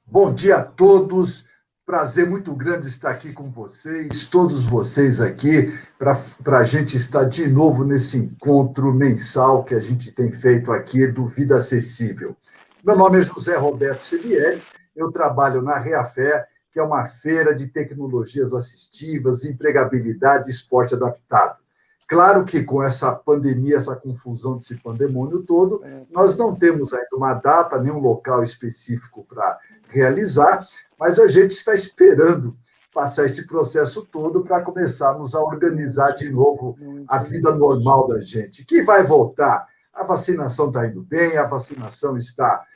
Bom dia a todos. Prazer muito grande estar aqui com vocês, todos vocês aqui, para a gente estar de novo nesse encontro mensal que a gente tem feito aqui do Vida Acessível. Meu nome é José Roberto Sevieri, eu trabalho na Reafé, que é uma feira de tecnologias assistivas, empregabilidade e esporte adaptado. Claro que com essa pandemia, essa confusão desse pandemônio todo, nós não temos ainda uma data, nem um local específico para realizar, mas a gente está esperando passar esse processo todo para começarmos a organizar de novo a vida normal da gente, que vai voltar. A vacinação está indo bem, a vacinação está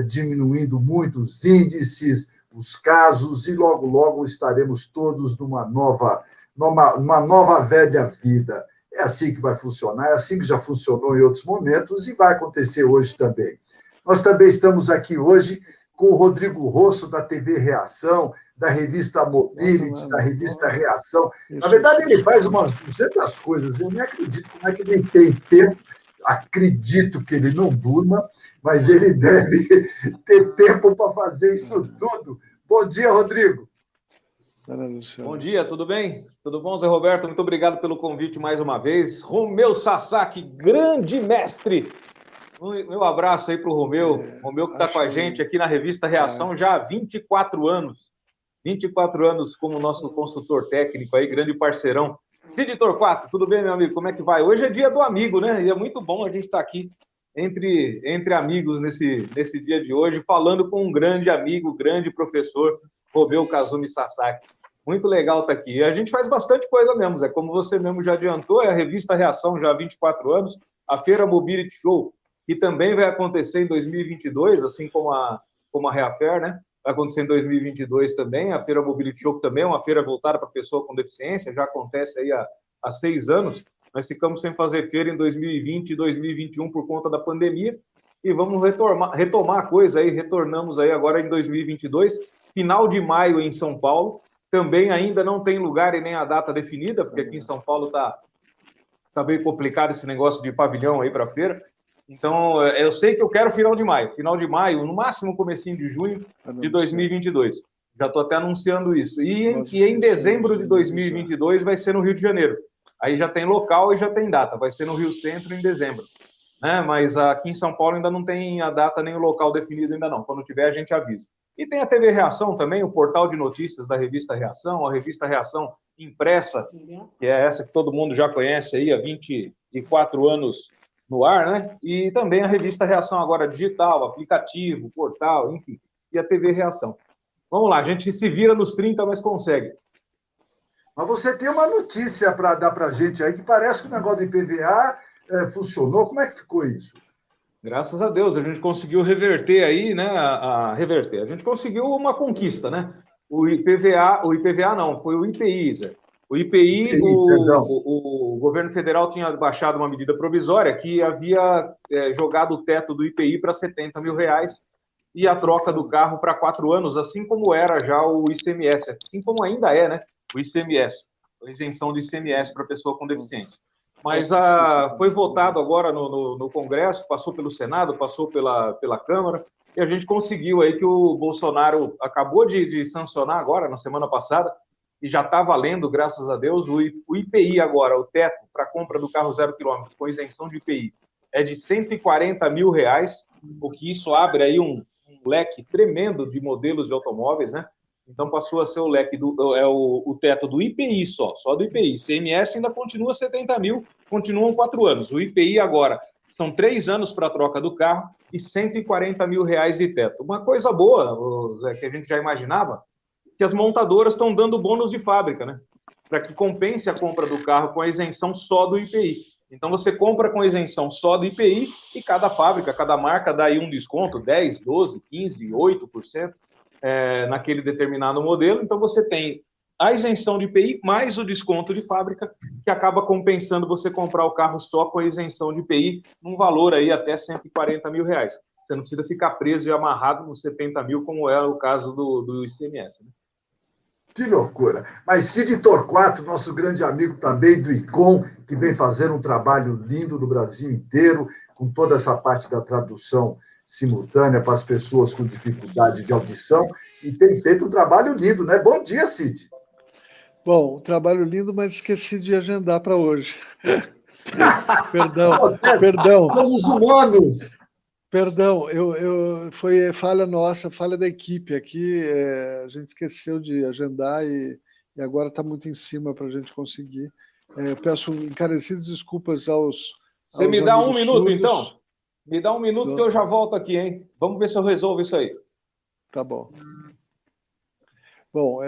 diminuindo muito os índices, os casos, e logo, logo estaremos todos numa nova velha vida. É assim que vai funcionar, é assim que já funcionou em outros momentos e vai acontecer hoje também. Nós também estamos aqui hoje com o Rodrigo Rosso, da TV Reação, da revista Mobility, da revista Reação. Na verdade, ele faz umas 200 coisas. Eu nem acredito como é que ele tem tempo. Acredito que ele não durma, mas ele deve ter tempo para fazer isso tudo. Bom dia, Rodrigo. Bom dia, tudo bem? Tudo bom, Zé Roberto? Muito obrigado pelo convite mais uma vez. Romeu Sasaki, grande mestre. Meu abraço aí para o Romeu que está com a gente aqui na revista Reação já há 24 anos. 24 anos como nosso consultor técnico aí, grande parceirão. Cid Torquato, tudo bem, meu amigo? Como é que vai? Hoje é dia do amigo, né? E é muito bom a gente estar aqui entre amigos nesse dia de hoje, falando com um grande amigo, grande professor, Romeu Kazumi Sasaki. Muito legal estar aqui. E a gente faz bastante coisa mesmo, Zé. Como você mesmo já adiantou, é a revista Reação já há 24 anos, a Feira Mobility Show, que também vai acontecer em 2022, assim como a Reafer, né? Vai acontecer em 2022 também. A Feira Mobility Show, que também é uma feira voltada para pessoa com deficiência, já acontece aí há 6 anos. Nós ficamos sem fazer feira em 2020 e 2021 por conta da pandemia, e vamos retomar a coisa aí. Retornamos aí agora em 2022, final de maio em São Paulo. Também ainda não tem lugar e nem a data definida, porque aqui em São Paulo tá bem complicado esse negócio de pavilhão aí para a feira. Então, eu sei que eu quero final de maio, no máximo comecinho de junho de 2022. Já estou até anunciando isso. E em dezembro de 2022 vai ser no Rio de Janeiro. Aí já tem local e já tem data. Vai ser no Rio Centro em dezembro. Né? Mas aqui em São Paulo ainda não tem a data nem o local definido ainda não. Quando tiver, a gente avisa. E tem a TV Reação também, o portal de notícias da revista Reação, a revista Reação impressa, que é essa que todo mundo já conhece aí há 24 anos no ar, né? E também a revista Reação agora digital, aplicativo, portal, enfim, e a TV Reação. Vamos lá, a gente se vira nos 30, mas consegue. Mas você tem uma notícia para dar para a gente aí, que parece que o negócio do IPVA funcionou. Como é que ficou isso? Graças a Deus, a gente conseguiu reverter aí, né? Reverter. A gente conseguiu uma conquista, né? O IPVA não, foi o IPI, Zé. O IPI, o governo federal tinha baixado uma medida provisória que havia jogado o teto do IPI para R$70 mil e a troca do carro para 4 anos, assim como era já o ICMS, assim como ainda é, né? O ICMS, a isenção de ICMS para pessoa com deficiência. Mas foi votado agora no Congresso, passou pelo Senado, passou pela Câmara, e a gente conseguiu aí que o Bolsonaro acabou de sancionar agora, na semana passada, e já está valendo, graças a Deus, o IPI agora, o teto para compra do carro 0 km com isenção de IPI é de R$140 mil, o que isso abre aí um leque tremendo de modelos de automóveis, né? Então passou a ser o leque o teto do IPI só do IPI. ICMS ainda continua 70 mil, continuam 4 anos. O IPI agora são 3 anos para a troca do carro e R$140 mil de teto. Uma coisa boa, Zé, que a gente já imaginava, que as montadoras estão dando bônus de fábrica, né? Para que compense a compra do carro com a isenção só do IPI. Então você compra com isenção só do IPI e cada fábrica, cada marca dá aí um desconto, 10, 12, 15, 8%. Naquele determinado modelo, então você tem a isenção de IPI mais o desconto de fábrica, que acaba compensando você comprar o carro só com a isenção de IPI, num valor aí até R$140 mil. Você não precisa ficar preso e amarrado nos 70 mil, como é o caso do ICMS. Né? Que loucura. Mas Cid Torquato, nosso grande amigo também do ICOM, que vem fazendo um trabalho lindo no Brasil inteiro, com toda essa parte da tradução simultânea para as pessoas com dificuldade de audição e tem feito um trabalho lindo, né? Bom dia, Cid. Bom, trabalho lindo, mas esqueci de agendar para hoje. Perdão. Somos humanos. Perdão, foi falha nossa, falha da equipe aqui. A gente esqueceu de agendar e agora está muito em cima para a gente conseguir. Peço encarecidas desculpas aos. Você me dá um minuto, surdos. então? Me dá um minuto que eu já volto aqui, hein? Vamos ver se eu resolvo isso aí. Tá bom. Bom,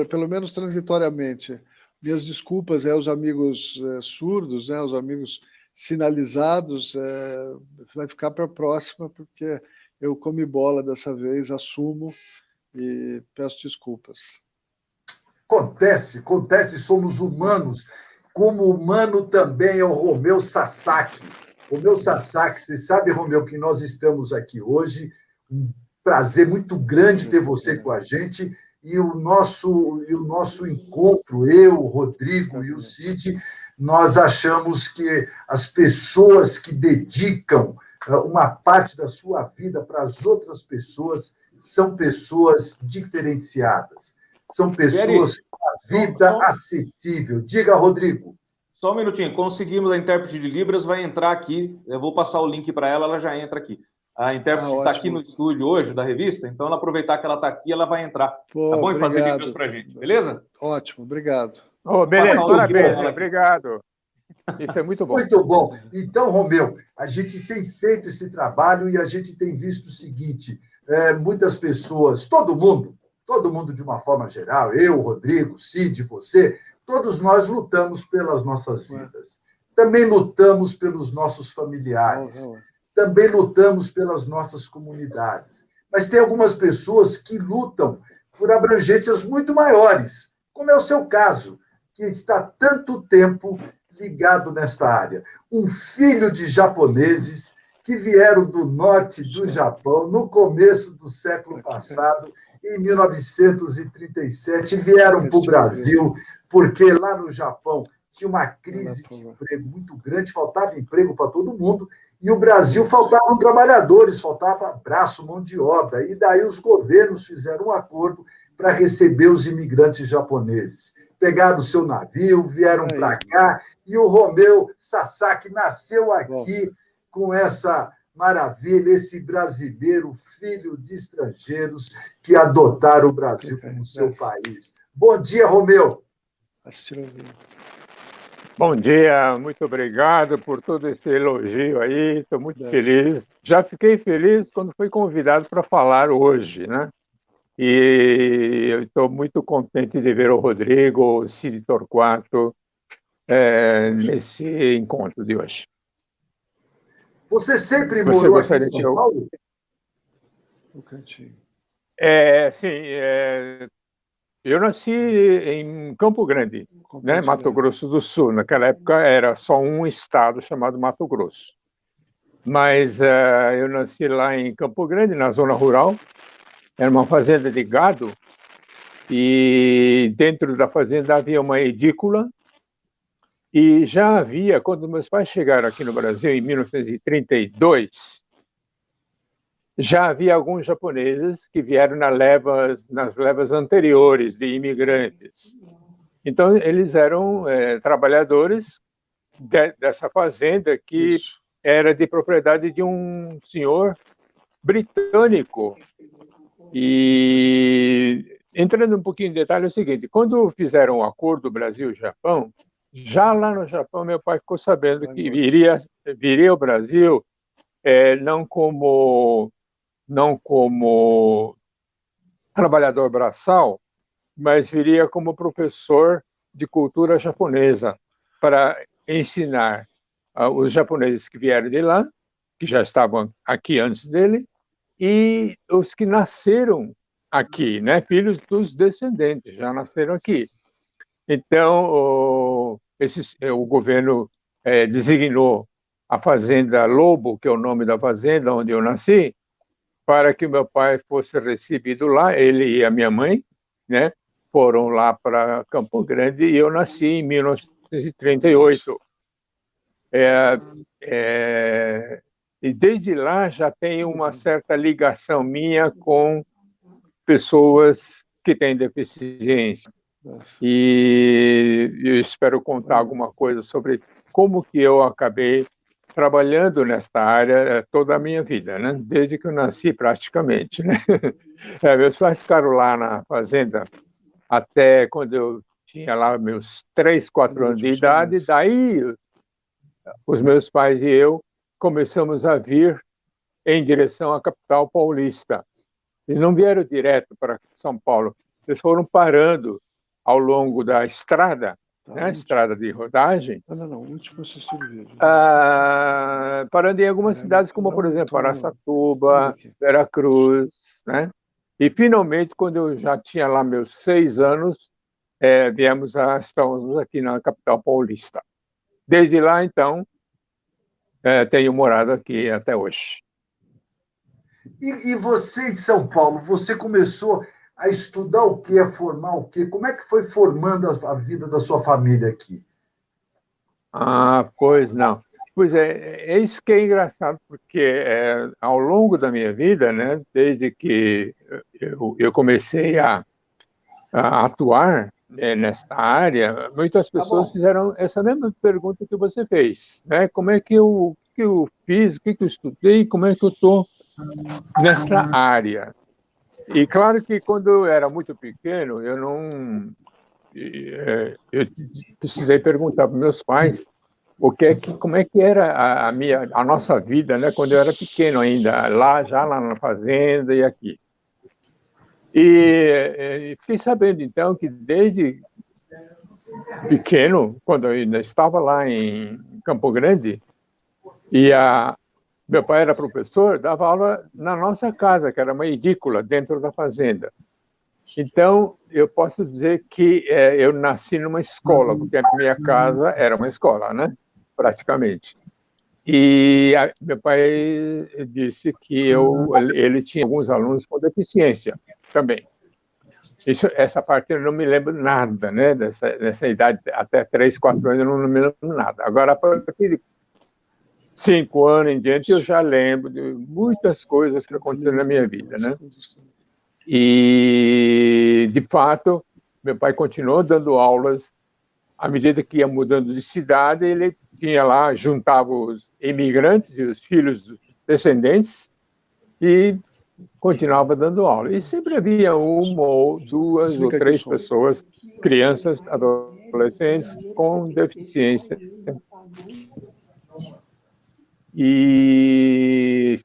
pelo menos transitoriamente, minhas desculpas aos amigos surdos, aos amigos sinalizados, vai ficar para a próxima, porque eu comi bola dessa vez, assumo e peço desculpas. Acontece, somos humanos. Como humano também é o Romeu Sasaki. Romeu Sasaki, você sabe, Romeu, que nós estamos aqui hoje, um prazer muito grande ter você com a gente, e o nosso encontro, eu, o Rodrigo e o Cid, nós achamos que as pessoas que dedicam uma parte da sua vida para as outras pessoas são pessoas diferenciadas, são pessoas com a vida acessível. Diga, Rodrigo. Só um minutinho, conseguimos, a intérprete de Libras vai entrar aqui, eu vou passar o link para ela, ela já entra aqui. A intérprete está aqui no estúdio hoje, da revista, então ela aproveitar que ela está aqui, ela vai entrar. Tá bom? E fazer Libras para a gente, beleza? Ótimo, obrigado. Beleza, parabéns, obrigado. Isso é muito bom. Muito bom. Então, Romeu, a gente tem feito esse trabalho e a gente tem visto o seguinte, muitas pessoas, todo mundo de uma forma geral, eu, Rodrigo, Cid, você, todos nós lutamos pelas nossas vidas. Também lutamos pelos nossos familiares. Também lutamos pelas nossas comunidades. Mas tem algumas pessoas que lutam por abrangências muito maiores, como é o seu caso, que está tanto tempo ligado nesta área. Um filho de japoneses que vieram do norte do Japão no começo do século passado, em 1937, vieram para o Brasil, porque lá no Japão tinha uma crise de emprego muito grande, faltava emprego para todo mundo, e o Brasil faltavam trabalhadores, faltava braço, mão de obra. E daí os governos fizeram um acordo para receber os imigrantes japoneses. Pegaram o seu navio, vieram para cá, e o Romeu Sasaki nasceu aqui com essa maravilha, esse brasileiro, filho de estrangeiros que adotaram o Brasil como seu país. Bom dia, Romeu. Bom dia, muito obrigado por todo esse elogio aí, estou muito feliz. Já fiquei feliz quando fui convidado para falar hoje, né? E eu estou muito contente de ver o Rodrigo, o Cid Torquato, nesse encontro de hoje. Você sempre morou aqui em São Paulo? Sim, eu nasci em Campo Grande, né, Mato Grosso do Sul. Naquela época era só um estado chamado Mato Grosso. Mas eu nasci lá em Campo Grande, na zona rural. Era uma fazenda de gado e dentro da fazenda havia uma edícula. E já havia, quando meus pais chegaram aqui no Brasil, em 1932, já havia alguns japoneses que vieram nas levas anteriores de imigrantes. Então, eles eram trabalhadores dessa fazenda que era de propriedade de um senhor britânico. E, entrando um pouquinho em detalhe, é o seguinte, quando fizeram o acordo Brasil-Japão, já lá no Japão, meu pai ficou sabendo que viria ao Brasil não como trabalhador braçal, mas viria como professor de cultura japonesa para ensinar os japoneses que vieram de lá, que já estavam aqui antes dele, e os que nasceram aqui, né, filhos dos descendentes, já nasceram aqui. Então, o governo designou a Fazenda Lobo, que é o nome da fazenda onde eu nasci, para que meu pai fosse recebido lá, ele e a minha mãe, né, foram lá para Campo Grande e eu nasci em 1938. E desde lá já tenho uma certa ligação minha com pessoas que têm deficiência. E eu espero contar alguma coisa sobre como que eu acabei trabalhando nesta área toda a minha vida, né? Desde que eu nasci praticamente, né? Meus pais ficaram lá na fazenda até quando eu tinha lá meus 3, 4 anos de idade. Daí os meus pais e eu começamos a vir em direção à capital paulista. Eles não vieram direto para São Paulo, eles foram parando ao longo da estrada, né? Estrada de rodagem. Não, último assistir o vídeo. Parando em algumas cidades, como, por exemplo, Araçatuba, Veracruz, né? E, finalmente, quando eu já tinha lá meus 6 anos, estamos aqui na capital paulista. Desde lá, então, tenho morado aqui até hoje. E você em São Paulo, você começou a estudar o quê, a formar o quê? Como é que foi formando a vida da sua família aqui? Pois não. Pois é isso que é engraçado, porque ao longo da minha vida, né, desde que eu comecei a atuar nesta área, muitas pessoas fizeram essa mesma pergunta que você fez, né? Como é que eu fiz, o que eu estudei, como é que eu estou nesta área? E claro que quando eu era muito pequeno, eu precisei perguntar para meus pais como é que era a nossa vida, né, quando eu era pequeno ainda, já lá na fazenda e aqui. E fiquei sabendo, então, que desde pequeno, quando eu ainda estava lá em Campo Grande, meu pai era professor, dava aula na nossa casa, que era uma edícula dentro da fazenda. Então, eu posso dizer que eu nasci numa escola, porque a minha casa era uma escola, né? Praticamente. E meu pai disse que ele tinha alguns alunos com deficiência também. Essa parte eu não me lembro nada, né? Dessa idade, até 3, 4 anos, eu não me lembro nada. Agora, a partir de 5 anos em diante, eu já lembro de muitas coisas que aconteceram na minha vida, né? E, de fato, meu pai continuou dando aulas. À medida que ia mudando de cidade, ele tinha lá, juntava os imigrantes e os filhos dos descendentes e continuava dando aula. E sempre havia 1 ou 2 ou 3 pessoas, crianças, adolescentes, com deficiência. E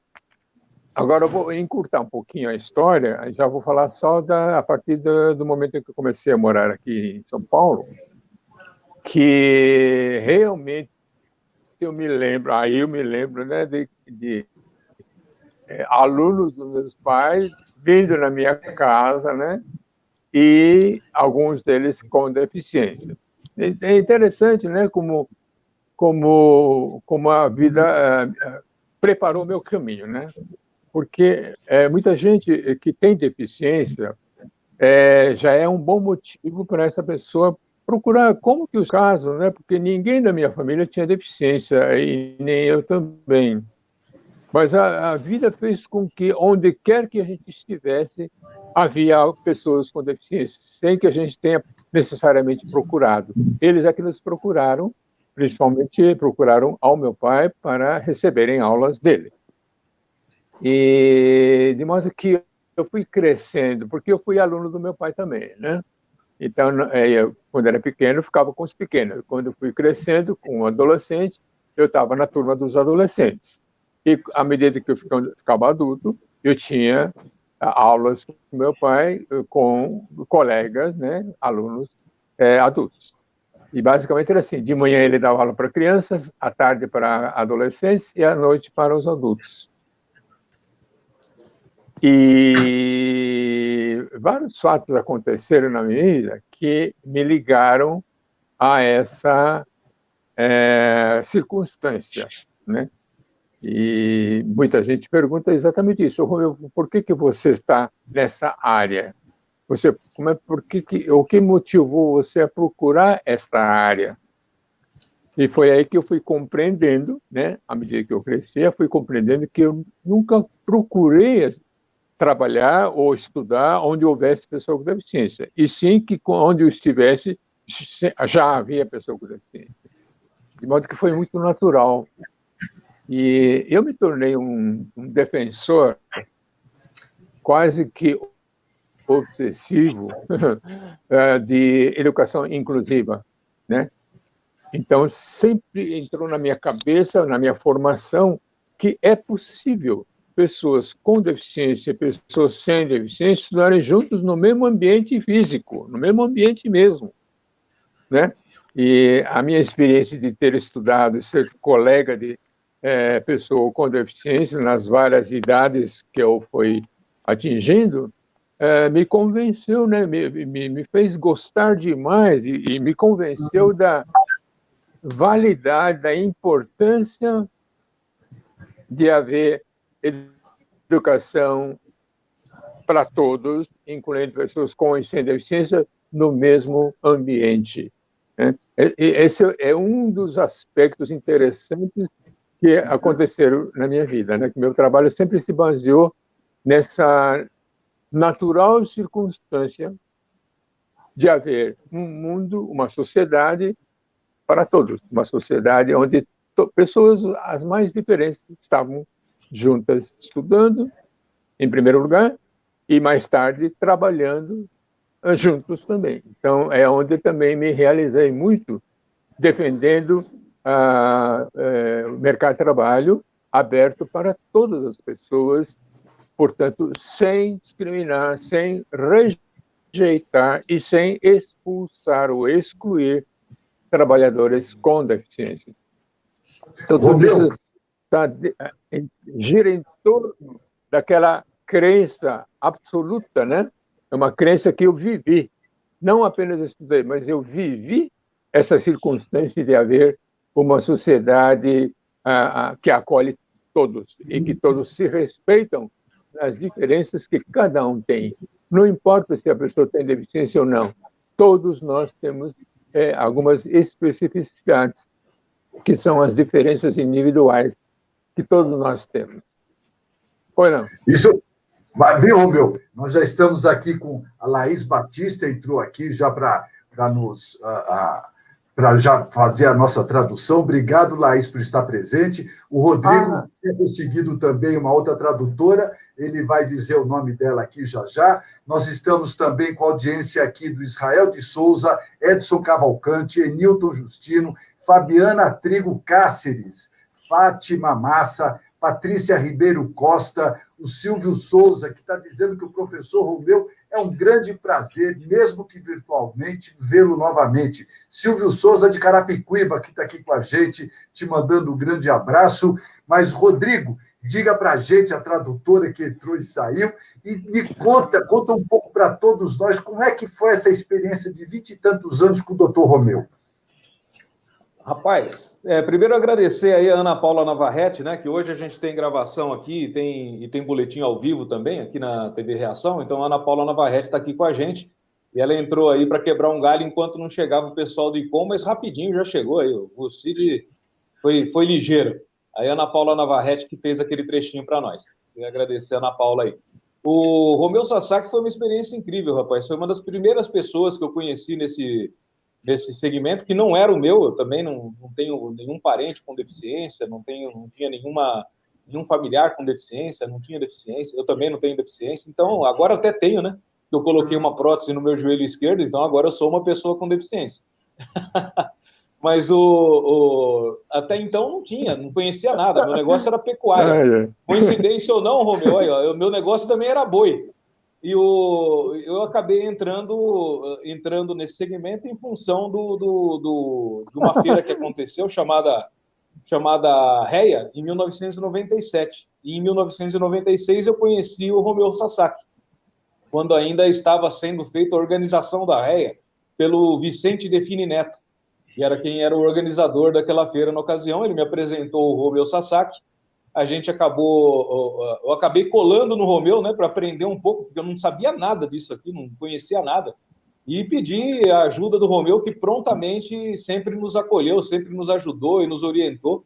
agora eu vou encurtar um pouquinho a história, já vou falar só a partir do momento em que eu comecei a morar aqui em São Paulo, que realmente eu me lembro, né, de alunos dos meus pais vindo na minha casa, né, e alguns deles com deficiência. É interessante, né, como a vida preparou o meu caminho, né? Porque muita gente que tem deficiência já é um bom motivo para essa pessoa procurar como que os casos, né? Porque ninguém da minha família tinha deficiência e nem eu também. Mas a vida fez com que, onde quer que a gente estivesse, havia pessoas com deficiência, sem que a gente tenha necessariamente procurado. Eles é que nos procuraram, principalmente procuraram ao meu pai para receberem aulas dele. E de modo que eu fui crescendo, porque eu fui aluno do meu pai também, né? Então, eu, quando era pequeno, eu ficava com os pequenos. Quando eu fui crescendo, com um adolescente, eu estava na turma dos adolescentes. E, à medida que eu ficava adulto, eu tinha aulas com meu pai, com colegas, né, alunos adultos. E, basicamente, era assim, de manhã ele dava aula para crianças, à tarde para adolescentes e à noite para os adultos. E vários fatos aconteceram na minha vida que me ligaram a essa circunstância, né? E muita gente pergunta exatamente isso. Por que você está nessa área? O que motivou você a procurar esta área? E foi aí que eu fui compreendendo, né, à medida que eu crescia, fui compreendendo que eu nunca procurei trabalhar ou estudar onde houvesse pessoa com deficiência, e sim que onde eu estivesse já havia pessoa com deficiência. De modo que foi muito natural. E eu me tornei um defensor quase que obsessivo de educação inclusiva, né? Então, sempre entrou na minha cabeça, na minha formação, que é possível pessoas com deficiência e pessoas sem deficiência estudarem juntos no mesmo ambiente físico, no mesmo ambiente mesmo, né? E a minha experiência de ter estudado, ser colega de pessoa com deficiência nas várias idades que eu fui atingindo, me convenceu, né? Me fez gostar demais e me convenceu da validade, da importância de haver educação para todos, incluindo pessoas com e sem deficiência, no mesmo ambiente. Esse é um dos aspectos interessantes que aconteceram na minha vida, né? Que meu trabalho sempre se baseou nessa natural circunstância de haver um mundo, uma sociedade para todos, uma sociedade onde pessoas as mais diferentes estavam juntas estudando, em primeiro lugar, e mais tarde trabalhando juntos também. Então, é onde também me realizei muito defendendo o mercado de trabalho aberto para todas as pessoas, portanto, sem discriminar, sem rejeitar e sem expulsar ou excluir trabalhadores com deficiência. Então, tudo isso gira em torno daquela crença absoluta, né? É uma crença que eu vivi. Não apenas estudei, mas eu vivi essa circunstância de haver uma sociedade que acolhe todos e que todos se respeitam nas diferenças que cada um tem. Não importa se a pessoa tem deficiência ou não. Todos nós temos algumas especificidades, que são as diferenças individuais que todos nós temos. Ou não? Isso, viu, Romeu? Nós já estamos aqui com a Laís Batista, entrou aqui já para nos... para já fazer a nossa tradução. Obrigado, Laís, por estar presente. O Rodrigo tem conseguido também uma outra tradutora, ele vai dizer o nome dela aqui já já. Nós estamos também com a audiência aqui do Israel de Souza, Edson Cavalcante, Enilton Justino, Fabiana Trigo Cáceres, Fátima Massa, Patrícia Ribeiro Costa, o Silvio Souza, que está dizendo que o professor Romeu é um grande prazer, mesmo que virtualmente, vê-lo novamente. Silvio Souza, de Carapicuíba, que está aqui com a gente, te mandando um grande abraço. Mas, Rodrigo, diga para a gente, a tradutora que entrou e saiu, e me conta um pouco para todos nós, como é que foi essa experiência de 20 e tantos anos com o doutor Romeu. Rapaz, primeiro agradecer aí a Ana Paula Navarrete, né, que hoje a gente tem gravação aqui e tem boletim ao vivo também aqui na TV Reação, então a Ana Paula Navarrete está aqui com a gente e ela entrou aí para quebrar um galho enquanto não chegava o pessoal do ICOM, mas rapidinho já chegou aí, o Cid foi ligeiro. Aí a Ana Paula Navarrete que fez aquele trechinho para nós. Queria agradecer a Ana Paula aí. O Romeu Sasaki foi uma experiência incrível, rapaz, foi uma das primeiras pessoas que eu conheci nesse segmento, que não era o meu. Eu também não tenho nenhum parente com deficiência, não tinha nenhum familiar com deficiência, não tinha deficiência, eu também não tenho deficiência, então agora até tenho, né? Eu coloquei uma prótese no meu joelho esquerdo, então agora eu sou uma pessoa com deficiência. Mas até então não conhecia nada, meu negócio era pecuária. Coincidência ou não, Romeu, aí, o meu negócio também era boi. E eu acabei entrando nesse segmento em função de uma feira que aconteceu, chamada REA, em 1997. E em 1996 eu conheci o Romeu Sasaki, quando ainda estava sendo feita a organização da REA pelo Vicente Defini Neto, que era quem era o organizador daquela feira na ocasião. Ele me apresentou o Romeu Sasaki. Eu acabei colando no Romeu, né, para aprender um pouco, porque eu não sabia nada disso aqui, não conhecia nada. e pedir a ajuda do Romeu, que prontamente sempre nos acolheu, sempre nos ajudou e nos orientou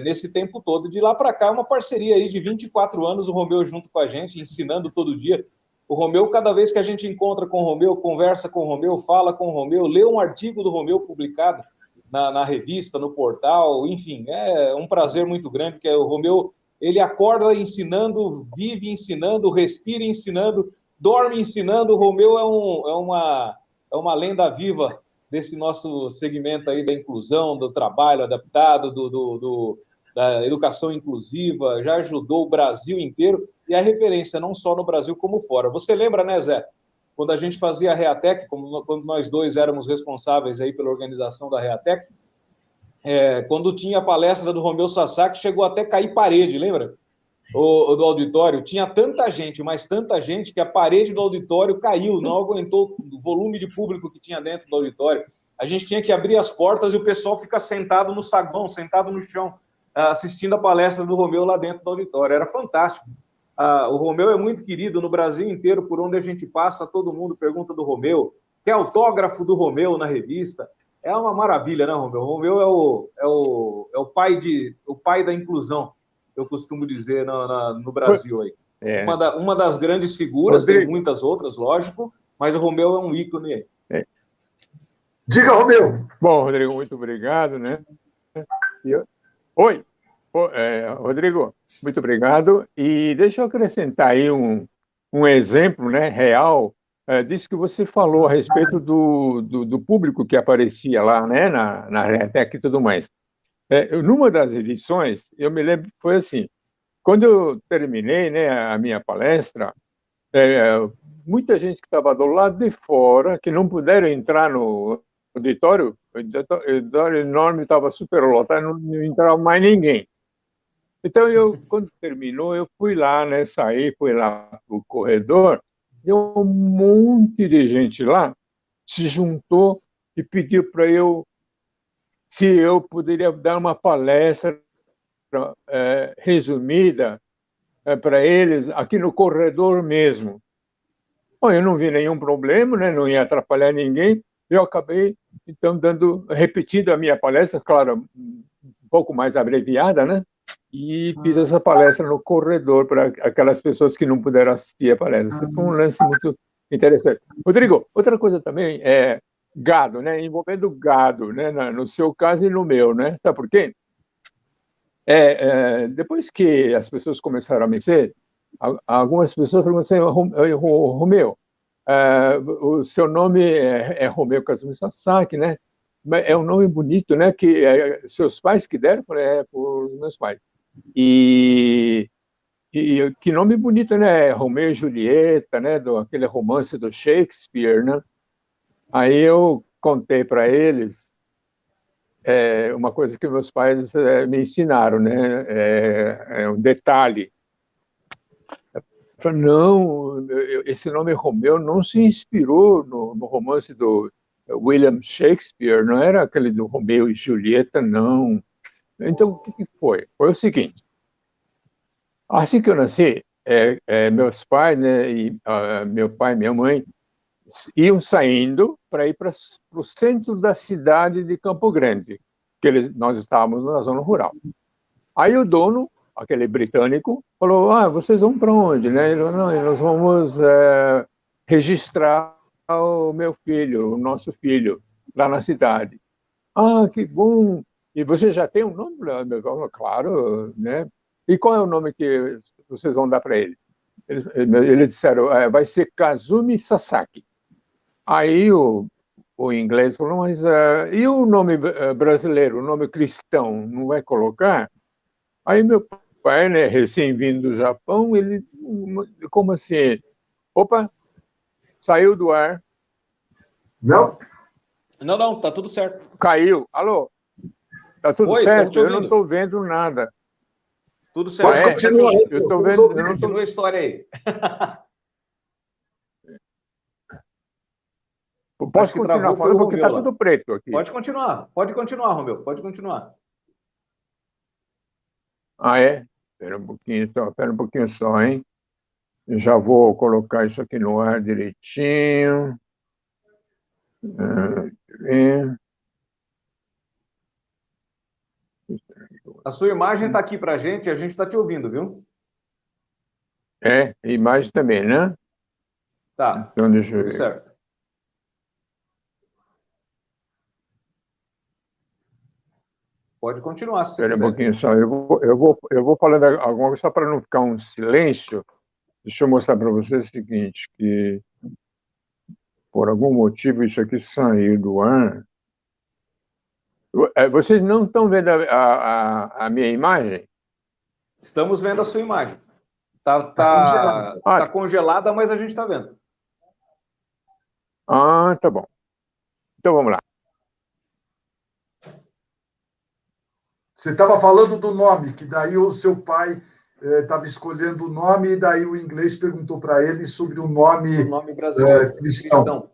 nesse tempo todo. De lá para cá, uma parceria aí de 24 anos, o Romeu junto com a gente, ensinando todo dia. O Romeu, cada vez que a gente encontra com o Romeu, conversa com o Romeu, fala com o Romeu, lê um artigo do Romeu publicado na revista, no portal, enfim, é um prazer muito grande, porque o Romeu, ele acorda ensinando, vive ensinando, respira ensinando, dorme ensinando. O Romeu é uma lenda viva desse nosso segmento aí da inclusão, do trabalho adaptado, da educação inclusiva, já ajudou o Brasil inteiro e é referência não só no Brasil como fora. Você lembra, né, Zé, quando a gente fazia a Reatec, quando nós dois éramos responsáveis aí pela organização da Reatec, quando tinha a palestra do Romeu Sasaki, chegou até a cair parede, lembra? Do auditório, tinha tanta gente, mas tanta gente, que a parede do auditório caiu, não aguentou o volume de público que tinha dentro do auditório. A gente tinha que abrir as portas e o pessoal fica sentado no saguão, sentado no chão, assistindo a palestra do Romeu lá dentro do auditório. Era fantástico. O Romeu é muito querido no Brasil inteiro, por onde a gente passa, todo mundo pergunta do Romeu, quer autógrafo do Romeu na revista. É uma maravilha, né, Romeu? O Romeu é o pai da inclusão, eu costumo dizer, no Brasil aí. Uma das grandes figuras, Rodrigo, tem muitas outras, lógico, mas o Romeu é um ícone aí. Diga, Romeu! Bom, Rodrigo, muito obrigado, né? Oi, Rodrigo, muito obrigado. E deixa eu acrescentar aí um exemplo, né, real, disso que você falou a respeito do público que aparecia lá, né, na Reatec e tudo mais. Numa das edições, eu me lembro que foi assim, quando eu terminei, né, a minha palestra, muita gente que estava do lado de fora, que não puderam entrar no auditório, o auditório enorme, estava super lotado, não entrava mais ninguém. Então, quando terminou, eu fui lá, né, fui lá para o corredor, deu um monte de gente lá, se juntou e pediu para se eu poderia dar uma palestra resumida para eles aqui no corredor mesmo. Bom, eu não vi nenhum problema, né? Não ia atrapalhar ninguém. Eu acabei, então, repetindo a minha palestra, claro, um pouco mais abreviada, né? E fiz essa palestra no corredor para aquelas pessoas que não puderam assistir a palestra. Esse foi um lance muito interessante. Rodrigo, outra coisa também é gado, né? Envolvendo gado, né? No seu caso e no meu, né? Sabe por quê? Depois que as pessoas começaram a me conhecer, algumas pessoas perguntaram assim, Romeu, o seu nome é Romeu Kazumi Sasaki, né? É um nome bonito, né? Que seus pais que deram? Por meus pais. E que nome bonito, né? Romeu e Julieta, né? Aquele romance do Shakespeare, né? Aí eu contei para eles uma coisa que meus pais me ensinaram, né? É um detalhe. Falei, não, esse nome Romeu não se inspirou no romance do William Shakespeare, não era aquele do Romeu e Julieta, não. Então, o que foi? Foi o seguinte, assim que eu nasci, meus pais, né, meu pai e minha mãe, iam saindo para ir para o centro da cidade de Campo Grande, que nós estávamos na zona rural. Aí o dono, aquele britânico, falou, vocês vão para onde? Né? Ele falou, não, nós vamos registrar o meu filho, o nosso filho, lá na cidade. Que bom! E você já tem um nome? Claro, né? E qual é o nome que vocês vão dar para ele? Eles disseram, vai ser Kazumi Sasaki. Aí o inglês falou, mas e o nome brasileiro, o nome cristão, não vai colocar? Aí meu pai, né, recém-vindo do Japão, ele, como assim? Opa, saiu do ar. Não? Não, tá tudo certo. Caiu. Alô? Tá tudo certo? Eu não estou vendo nada. Tudo certo. Pode continuar. Eu estou vendo. Continua a história aí. Posso continuar falando porque está tudo preto aqui. Pode continuar, Romeu, pode continuar. Espera um pouquinho, então, espera um pouquinho só, hein? Eu já vou colocar isso aqui no ar direitinho. A sua imagem está aqui para a gente está te ouvindo, viu? Imagem também, né? Tá, então, deixa eu tudo ver. certo. Pode continuar, se você Espera um quiser. pouquinho só. Eu vou falando alguma coisa só para não ficar um silêncio. Deixa eu mostrar para vocês o seguinte, que por algum motivo isso aqui saiu do ar. Vocês não estão vendo a minha imagem? Estamos vendo a sua imagem. Tá congelada, mas a gente está vendo. Tá bom. Então vamos lá. Você estava falando do nome, que daí o seu pai estava escolhendo o nome, e daí o inglês perguntou para ele sobre o nome brasileiro, cristão.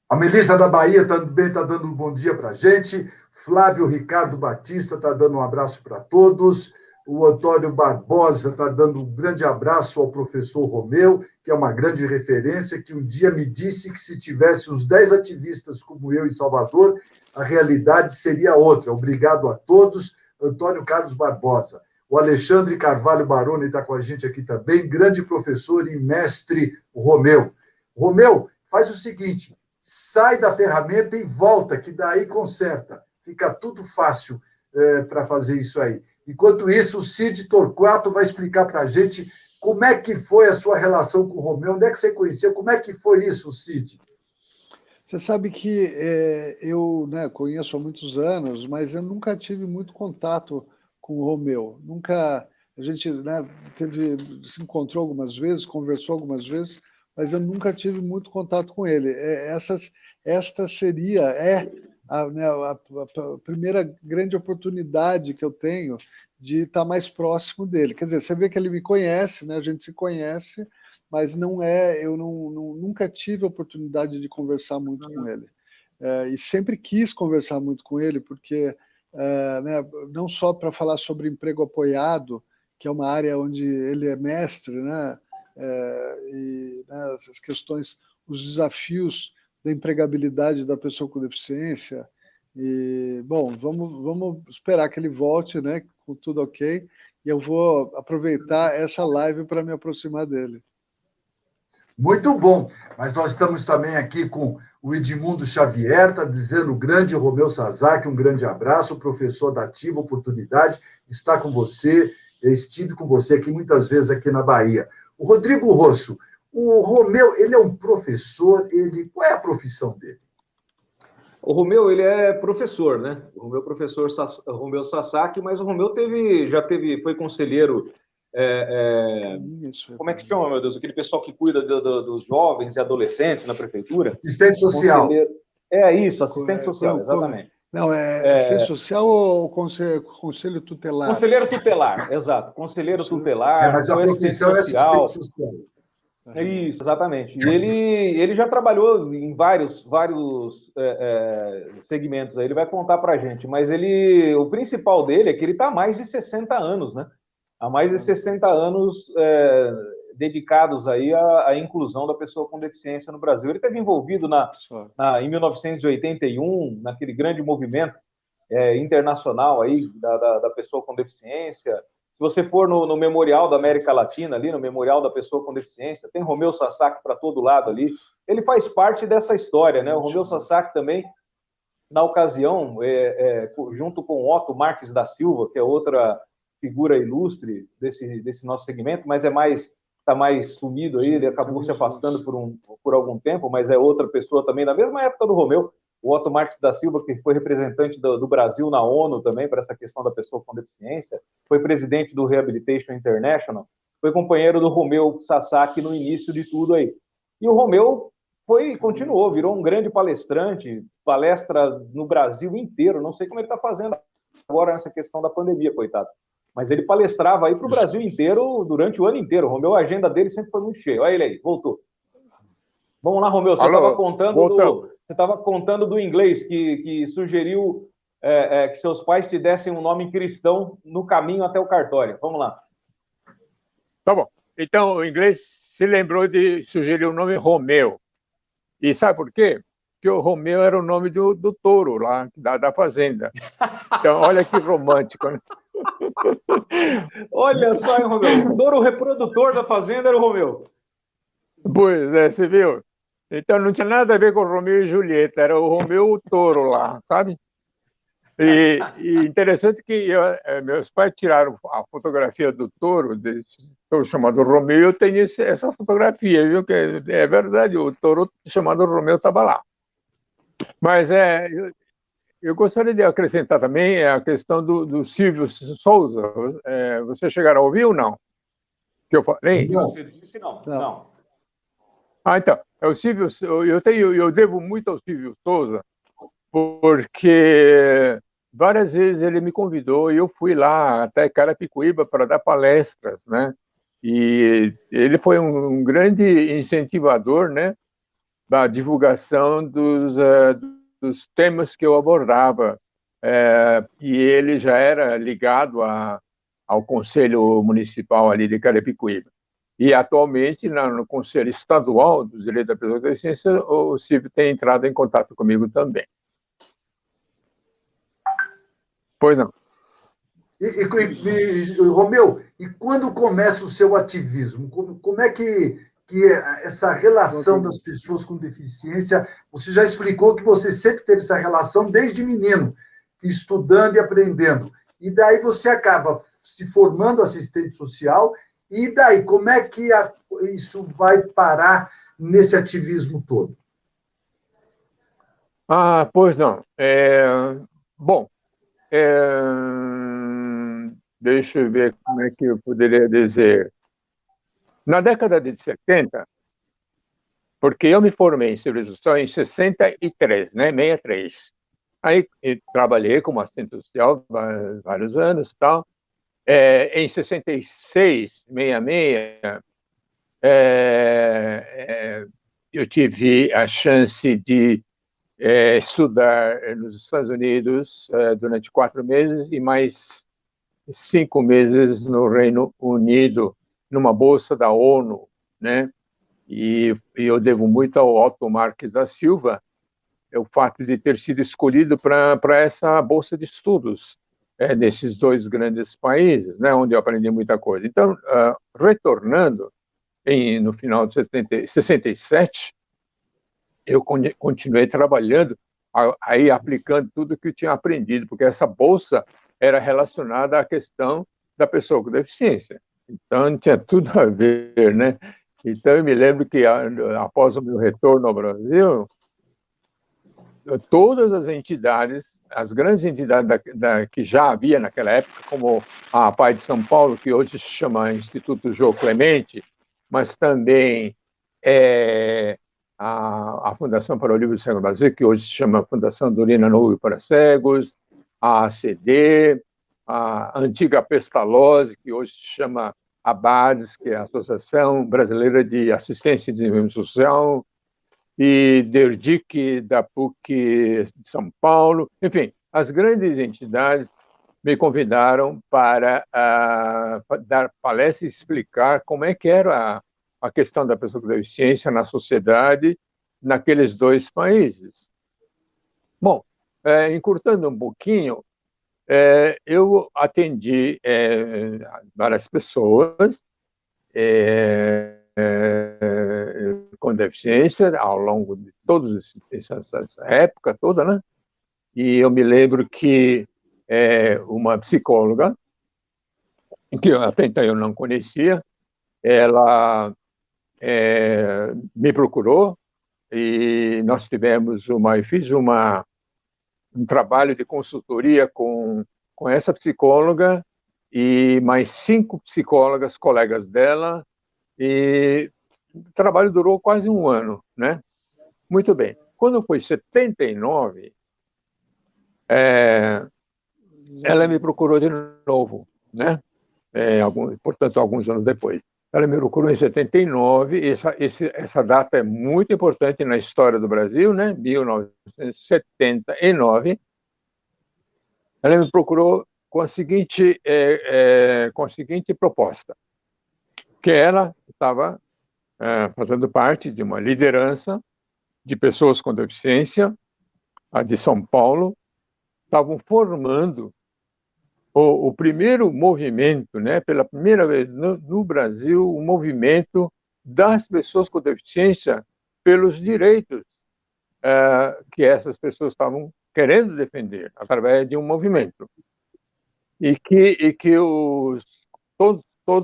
A Melissa da Bahia também está dando um bom dia para a gente. Flávio Ricardo Batista está dando um abraço para todos. O Antônio Barbosa está dando um grande abraço ao professor Romeu, que é uma grande referência, que um dia me disse que se tivesse uns 10 ativistas como eu em Salvador, a realidade seria outra. Obrigado a todos. Antônio Carlos Barbosa. O Alexandre Carvalho Baroni está com a gente aqui também, grande professor e mestre Romeu. Romeu, faz o seguinte, sai da ferramenta e volta, que daí conserta. Fica tudo fácil para fazer isso aí. Enquanto isso, o Cid Torquato vai explicar para a gente como é que foi a sua relação com o Romeu, onde é que você conheceu, como é que foi isso, Cid? Você sabe que eu conheço há muitos anos, mas eu nunca tive muito contato com o Romeu. Nunca, a gente se encontrou algumas vezes, conversou algumas vezes, mas eu nunca tive muito contato com ele. Esta seria a primeira grande oportunidade que eu tenho de estar mais próximo dele. Quer dizer, você vê que ele me conhece, né? A gente se conhece, mas eu nunca tive a oportunidade de conversar muito com ele. E sempre quis conversar muito com ele, porque não só para falar sobre emprego apoiado, que é uma área onde ele é mestre, né? Essas questões, os desafios da empregabilidade da pessoa com deficiência. E, bom, vamos esperar que ele volte, né, com tudo ok, e eu vou aproveitar essa live para me aproximar dele. Muito bom, mas nós estamos também aqui com o Edmundo Xavier, está dizendo, o grande Romeu Sasaki, um grande abraço, professor da Ativa Oportunidade, está com você, eu estive com você aqui muitas vezes aqui na Bahia. O Rodrigo Rosso, o Romeu, ele é um professor, qual é a profissão dele? O Romeu, ele é professor, né? O Romeu é professor Romeu Sasaki, mas o Romeu foi conselheiro. Como é que chama, meu Deus? Aquele pessoal que cuida dos jovens e adolescentes na prefeitura? Assistente social. Assistente social, exatamente. Não, assistente social ou conselho tutelar? Conselheiro tutelar, exato. Conselheiro tutelar, mas a profissão é assistente social. Isso, exatamente. E ele já trabalhou em vários segmentos aí, ele vai contar para a gente, mas o principal dele é que ele está há mais de 60 anos, né? Há mais de 60 anos dedicados aí à inclusão da pessoa com deficiência no Brasil. Ele esteve envolvido em 1981, naquele grande movimento internacional aí da pessoa com deficiência. Se você for no Memorial da América Latina, ali no Memorial da Pessoa com Deficiência, tem Romeu Sasaki para todo lado ali. Ele faz parte dessa história, né? O Romeu Sasaki também, na ocasião, junto com o Otto Marques da Silva, que é outra figura ilustre desse nosso segmento, mas está mais sumido aí, ele acabou se afastando por algum tempo, mas é outra pessoa também, da mesma época do Romeu, o Otto Marques da Silva, que foi representante do Brasil na ONU também, para essa questão da pessoa com deficiência, foi presidente do Rehabilitation International, foi companheiro do Romeu Sasaki no início de tudo aí. E o Romeu continuou, virou um grande palestrante, palestra no Brasil inteiro, não sei como ele está fazendo agora nessa questão da pandemia, coitado. Mas ele palestrava aí para o Brasil inteiro durante o ano inteiro. O Romeu, a agenda dele sempre foi muito cheia. Olha ele aí, voltou. Vamos lá, Romeu, você estava contando do inglês que sugeriu que seus pais te dessem um nome cristão no caminho até o cartório. Vamos lá. Tá bom. Então, o inglês se lembrou de sugerir o nome Romeu. E sabe por quê? Porque o Romeu era o nome do touro lá, da fazenda. Então, olha que romântico, né? Olha só, hein, Romeu? O touro reprodutor da fazenda era o Romeu. Pois é, você viu? Então, não tinha nada a ver com o Romeu e Julieta, era o Romeu o touro lá, sabe? E interessante que meus pais tiraram a fotografia do touro, desse touro chamado Romeu, e eu tenho essa fotografia, viu? Que é verdade, o touro chamado Romeu estava lá. Mas eu gostaria de acrescentar também a questão do Silvio Souza. Você chegaram a ouvir ou não? Que eu falei? Não. Você disse não. Ah, então. O Silvio, eu devo muito ao Silvio Souza, porque várias vezes ele me convidou e eu fui lá até Carapicuíba para dar palestras, né? E ele foi um grande incentivador, né, da divulgação dos temas que eu abordava. E ele já era ligado ao Conselho Municipal ali de Carapicuíba. E, atualmente, no Conselho Estadual dos Direitos da Pessoa com Deficiência, o Silvio tem entrado em contato comigo também. Pois não. Romeu, e quando começa o seu ativismo? Como é que essa relação das pessoas com deficiência, você já explicou que você sempre teve essa relação desde menino, estudando e aprendendo. E daí você acaba se formando assistente social, e daí, como é que isso vai parar nesse ativismo todo? Ah, pois não. Bom, deixa eu ver como é que eu poderia dizer. Na década de 70, porque eu me formei em serviço social em 63, né, 63. Aí trabalhei como assistente social vários anos e tal. Em 66, 66, eu tive a chance de estudar nos Estados Unidos durante 4 meses e mais 5 meses no Reino Unido, numa bolsa da ONU, né? E eu devo muito ao Otto Marques da Silva, o fato de ter sido escolhido para essa bolsa de estudos nesses 2 grandes países, né, onde eu aprendi muita coisa. Então, retornando no final de 67, eu continuei trabalhando, aí aplicando tudo que eu tinha aprendido, porque essa bolsa era relacionada à questão da pessoa com deficiência. Então, tinha tudo a ver, né? Então, eu me lembro que, após o meu retorno ao Brasil, todas as entidades, as grandes entidades que já havia naquela época, como a PAI de São Paulo, que hoje se chama Instituto Jô Clemente, mas também a Fundação para o Livro Cego Brasil, que hoje se chama Fundação Dorina Novo para Cegos, a ACD, a antiga Pestalozzi, que hoje se chama ABADES, que é a Associação Brasileira de Assistência e Desenvolvimento Social, e DERDIC, da PUC de São Paulo. Enfim, as grandes entidades me convidaram para dar palestra e explicar como é que era a questão da pessoa com deficiência na sociedade naqueles 2 países. Bom, encurtando um pouquinho, eu atendi várias pessoas com deficiência ao longo de toda essa época toda, né? E eu me lembro que uma psicóloga, que até então eu não conhecia, ela me procurou e nós fiz um trabalho de consultoria com essa psicóloga e mais 5 psicólogas, colegas dela, e o trabalho durou quase 1 ano, né? Muito bem. Quando foi 79, ela me procurou de novo, né? Portanto, alguns anos depois. Ela me procurou em 79, essa data é muito importante na história do Brasil, né? 1979. Ela me procurou com a seguinte proposta, que ela estava fazendo parte de uma liderança de pessoas com deficiência, a de São Paulo, estavam formando o primeiro movimento, né, pela primeira vez no Brasil, o movimento das pessoas com deficiência pelos direitos que essas pessoas estavam querendo defender através de um movimento. E que todos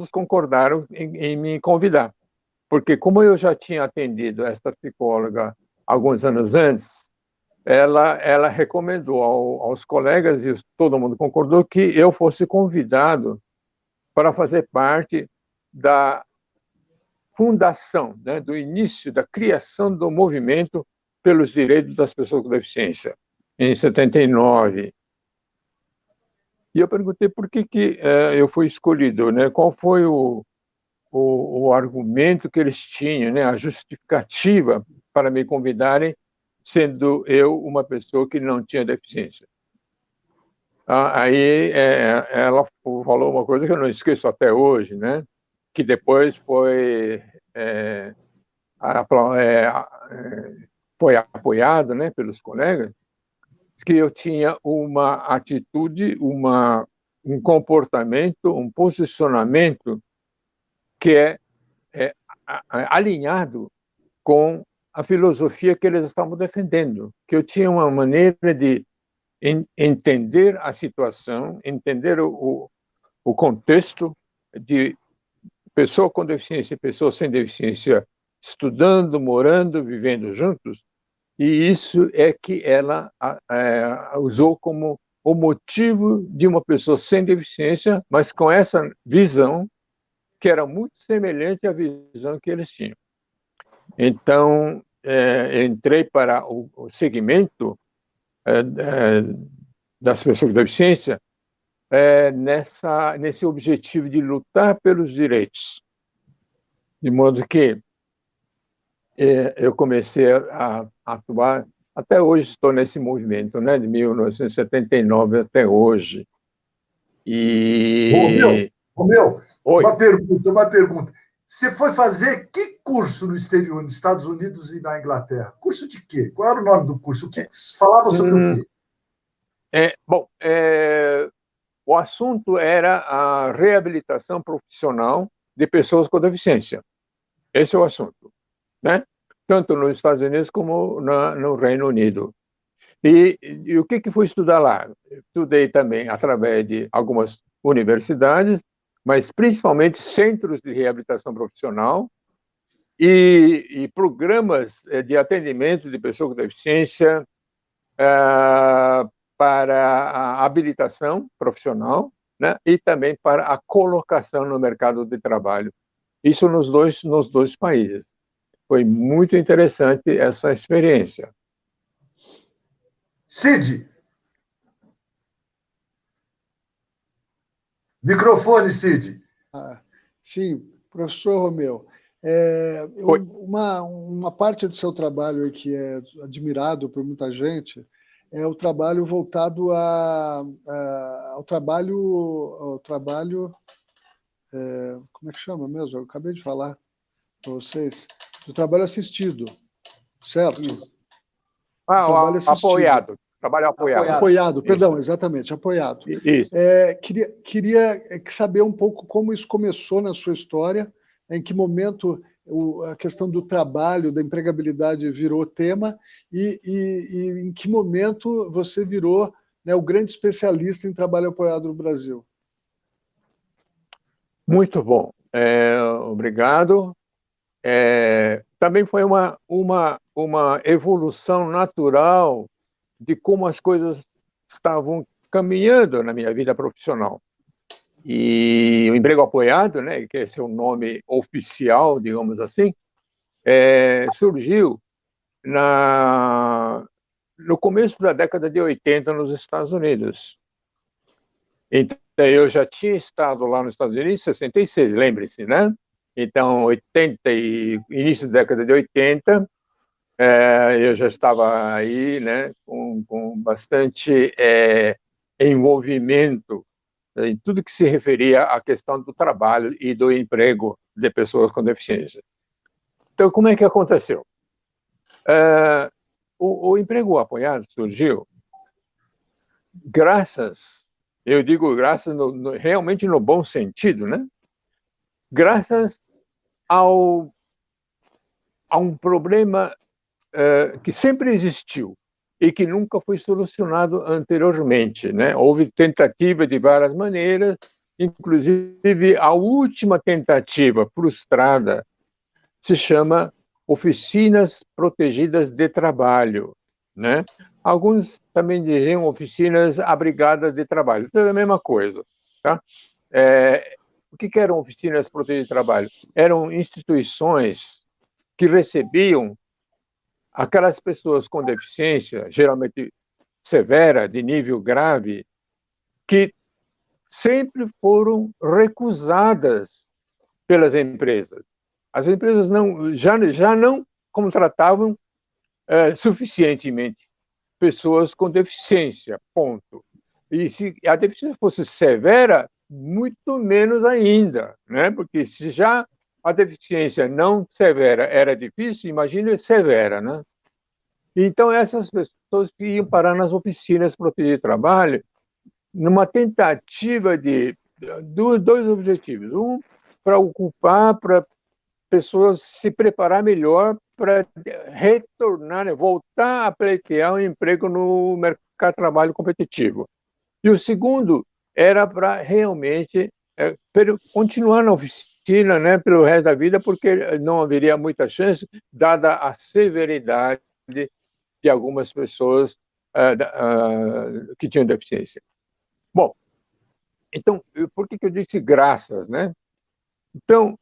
concordaram em me convidar. Porque como eu já tinha atendido esta psicóloga alguns anos antes, ela recomendou aos colegas, e todo mundo concordou, que eu fosse convidado para fazer parte da fundação, né, do início, da criação do movimento pelos direitos das pessoas com deficiência, em 79. E eu perguntei por que eu fui escolhido, né? Qual foi o argumento que eles tinham, né? A justificativa para me convidarem, sendo eu uma pessoa que não tinha deficiência. Aí ela falou uma coisa que eu não esqueço até hoje, né? Que depois foi apoiado, né, pelos colegas, que eu tinha uma atitude, um comportamento, um posicionamento que é alinhado com a filosofia que eles estavam defendendo, que eu tinha uma maneira de entender a situação, entender o contexto de pessoa com deficiência e pessoa sem deficiência estudando, morando, vivendo juntos, e isso é que ela usou como o motivo de uma pessoa sem deficiência, mas com essa visão que era muito semelhante à visão que eles tinham. Então, entrei para o segmento das pessoas com deficiência nesse objetivo de lutar pelos direitos. De modo que eu comecei a atuar, até hoje estou nesse movimento, né, de 1979 até hoje. Romeu, uma pergunta. Você foi fazer que curso no exterior, nos Estados Unidos e na Inglaterra? Curso de quê? Qual era o nome do curso? O que falava sobre o quê? O assunto era a reabilitação profissional de pessoas com deficiência. Esse é o assunto, né? Tanto nos Estados Unidos como no Reino Unido. E o que fui estudar lá? Estudei também através de algumas universidades, mas principalmente centros de reabilitação profissional e programas de atendimento de pessoas com deficiência para a habilitação profissional, né? E também para a colocação no mercado de trabalho. Isso nos dois países. Foi muito interessante essa experiência. Cid. Microfone, Cid. Sim, professor Romeu. Uma parte do seu trabalho que é admirado por muita gente é o trabalho voltado ao trabalho como é que chama mesmo? Eu acabei de falar para vocês. Do trabalho assistido, certo? Isso. Trabalho apoiado. Trabalho apoiado. Apoiado, perdão, exatamente, apoiado. Isso. Queria saber um pouco como isso começou na sua história, em que momento a questão do trabalho, da empregabilidade virou tema e em que momento você virou, né, o grande especialista em trabalho apoiado no Brasil. Muito bom. Obrigado. Também foi uma evolução natural de como as coisas estavam caminhando na minha vida profissional. E o emprego apoiado, né, que esse é o nome oficial, digamos assim, surgiu no começo da década de 80 nos Estados Unidos. Então, eu já tinha estado lá nos Estados Unidos em 66, lembre-se, né? Então, início da década de 80, eu já estava aí, né, com bastante envolvimento em tudo que se referia à questão do trabalho e do emprego de pessoas com deficiência. Então, como é que aconteceu? O emprego apoiado surgiu graças, eu digo graças realmente no bom sentido, né? Graças a um problema que sempre existiu e que nunca foi solucionado anteriormente, né? Houve tentativa de várias maneiras, inclusive a última tentativa frustrada se chama oficinas protegidas de trabalho, né? Alguns também diziam oficinas abrigadas de trabalho, tudo a mesma coisa, tá? O que eram oficinas protegidas de trabalho? Eram instituições que recebiam aquelas pessoas com deficiência, geralmente severa, de nível grave, que sempre foram recusadas pelas empresas. As empresas já não contratavam suficientemente pessoas com deficiência, ponto. E se a deficiência fosse severa, muito menos ainda, né? Porque se já a deficiência não severa era difícil, imagine severa, né? Então, essas pessoas que iam parar nas oficinas protegidas de trabalho, numa tentativa de dois objetivos. Um, para ocupar, para pessoas se preparar melhor para retornar, né, voltar a pleitear um emprego no mercado de trabalho competitivo. E o segundo era para realmente continuar na oficina, né, pelo resto da vida, porque não haveria muita chance, dada a severidade de algumas pessoas que tinham deficiência. Bom, então, por que eu disse graças, né? Então,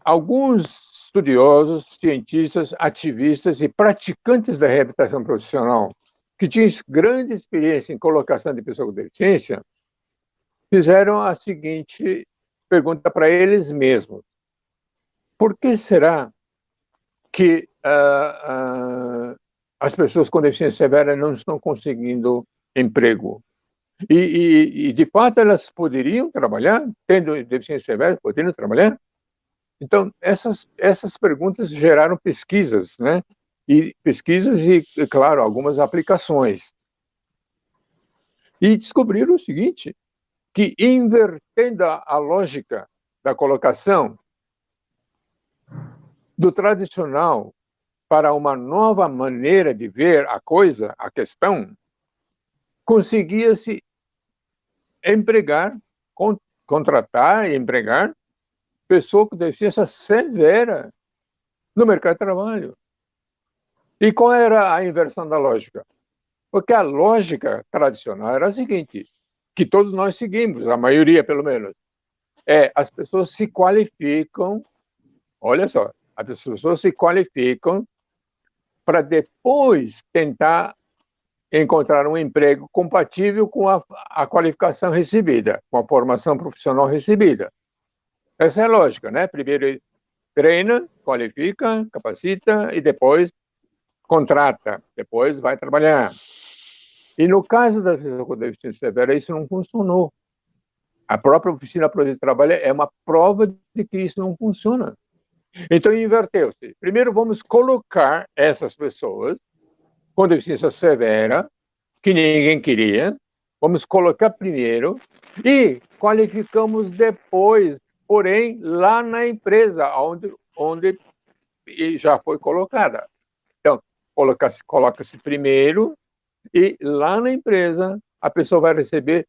alguns estudiosos, cientistas, ativistas e praticantes da reabilitação profissional que tinham grande experiência em colocação de pessoas com deficiência fizeram a seguinte pergunta para eles mesmos: por que será que as pessoas com deficiência severa não estão conseguindo emprego? E, de fato, elas poderiam trabalhar, tendo deficiência severa, poderiam trabalhar? Então, essas perguntas geraram pesquisas, né? E pesquisas e, claro, algumas aplicações. E descobriram o seguinte, que invertendo a lógica da colocação do tradicional para uma nova maneira de ver a coisa, a questão, conseguia-se empregar, contratar e empregar pessoa com deficiência severa no mercado de trabalho. E qual era a inversão da lógica? Porque a lógica tradicional era a seguinte, que todos nós seguimos, a maioria pelo menos, as pessoas se qualificam, olha só, as pessoas se qualificam para depois tentar encontrar um emprego compatível com a qualificação recebida, com a formação profissional recebida. Essa é a lógica, né? Primeiro treina, qualifica, capacita e depois contrata, depois vai trabalhar. E no caso da pessoa com deficiência severa, isso não funcionou. A própria oficina projeto de trabalho é uma prova de que isso não funciona. Então, inverteu-se. Primeiro, vamos colocar essas pessoas com deficiência severa, que ninguém queria, vamos colocar primeiro e qualificamos depois, porém, lá na empresa, onde já foi colocada. Então, coloca-se primeiro e lá na empresa a pessoa vai receber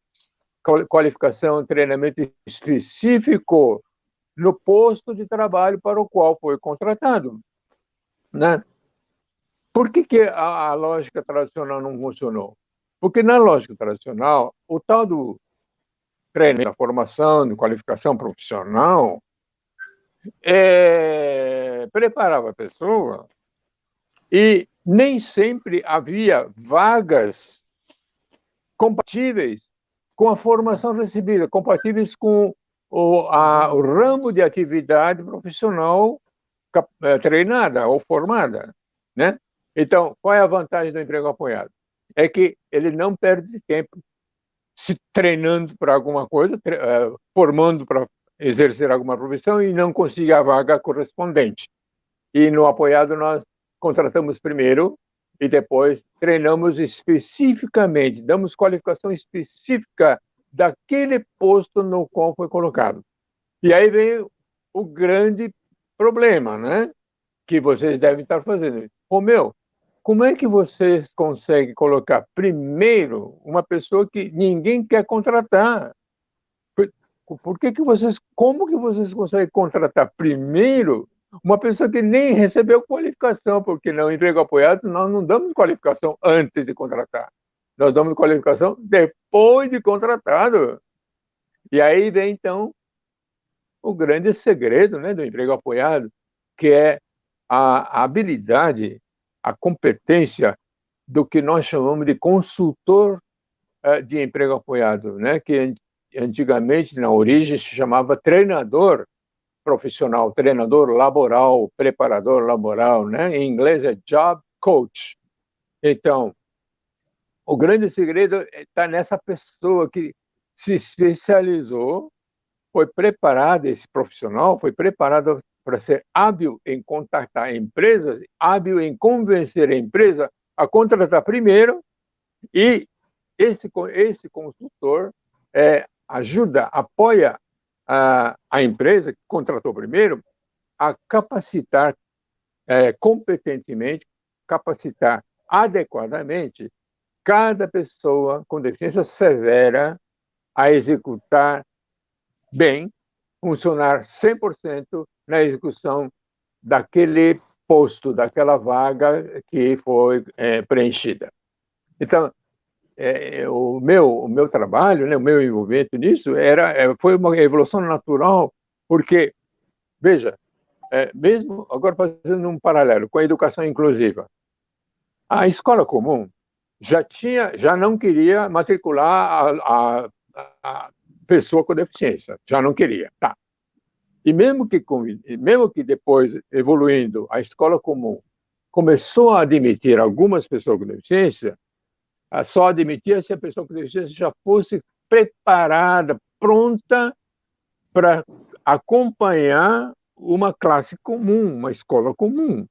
qualificação, treinamento específico no posto de trabalho para o qual foi contratado, né? Por que a lógica tradicional não funcionou? Porque na lógica tradicional, o tal do treinamento, da formação, de qualificação profissional, preparava a pessoa e nem sempre havia vagas compatíveis com a formação recebida, compatíveis com o ramo de atividade profissional treinada ou formada, né? Então, qual é a vantagem do emprego apoiado? É que ele não perde tempo. se treinando para alguma coisa, formando para exercer alguma profissão e não conseguia a vaga correspondente. E no apoiado nós contratamos primeiro e depois treinamos especificamente, damos qualificação específica daquele posto no qual foi colocado. E aí vem o grande problema, né? Que vocês devem estar fazendo. Romeu, como é que vocês conseguem colocar primeiro uma pessoa que ninguém quer contratar? Como que vocês conseguem contratar primeiro uma pessoa que nem recebeu qualificação? Porque no emprego apoiado nós não damos qualificação antes de contratar. Nós damos qualificação depois de contratado. E aí vem, então, o grande segredo, né, do emprego apoiado, que é a habilidade, a competência do que nós chamamos de consultor de emprego apoiado, né, que antigamente, na origem, se chamava treinador profissional, treinador laboral, preparador laboral, né? Em inglês é job coach. Então, o grande segredo está nessa pessoa que se especializou, foi preparado, esse profissional foi preparado para ser hábil em contactar empresas, hábil em convencer a empresa a contratar primeiro, e esse consultor ajuda, apoia a empresa que contratou primeiro a capacitar competentemente, capacitar adequadamente cada pessoa com deficiência severa a executar bem, funcionar 100% na execução daquele posto, daquela vaga que foi preenchida. Então, o meu trabalho, né, o meu envolvimento nisso foi uma evolução natural, porque, veja, mesmo agora fazendo um paralelo com a educação inclusiva, a escola comum já não queria matricular a pessoa com deficiência, já não queria, tá? E mesmo que depois, evoluindo, a escola comum começou a admitir algumas pessoas com deficiência, só admitia se a pessoa com deficiência já fosse preparada, pronta para acompanhar uma classe comum, uma escola comum.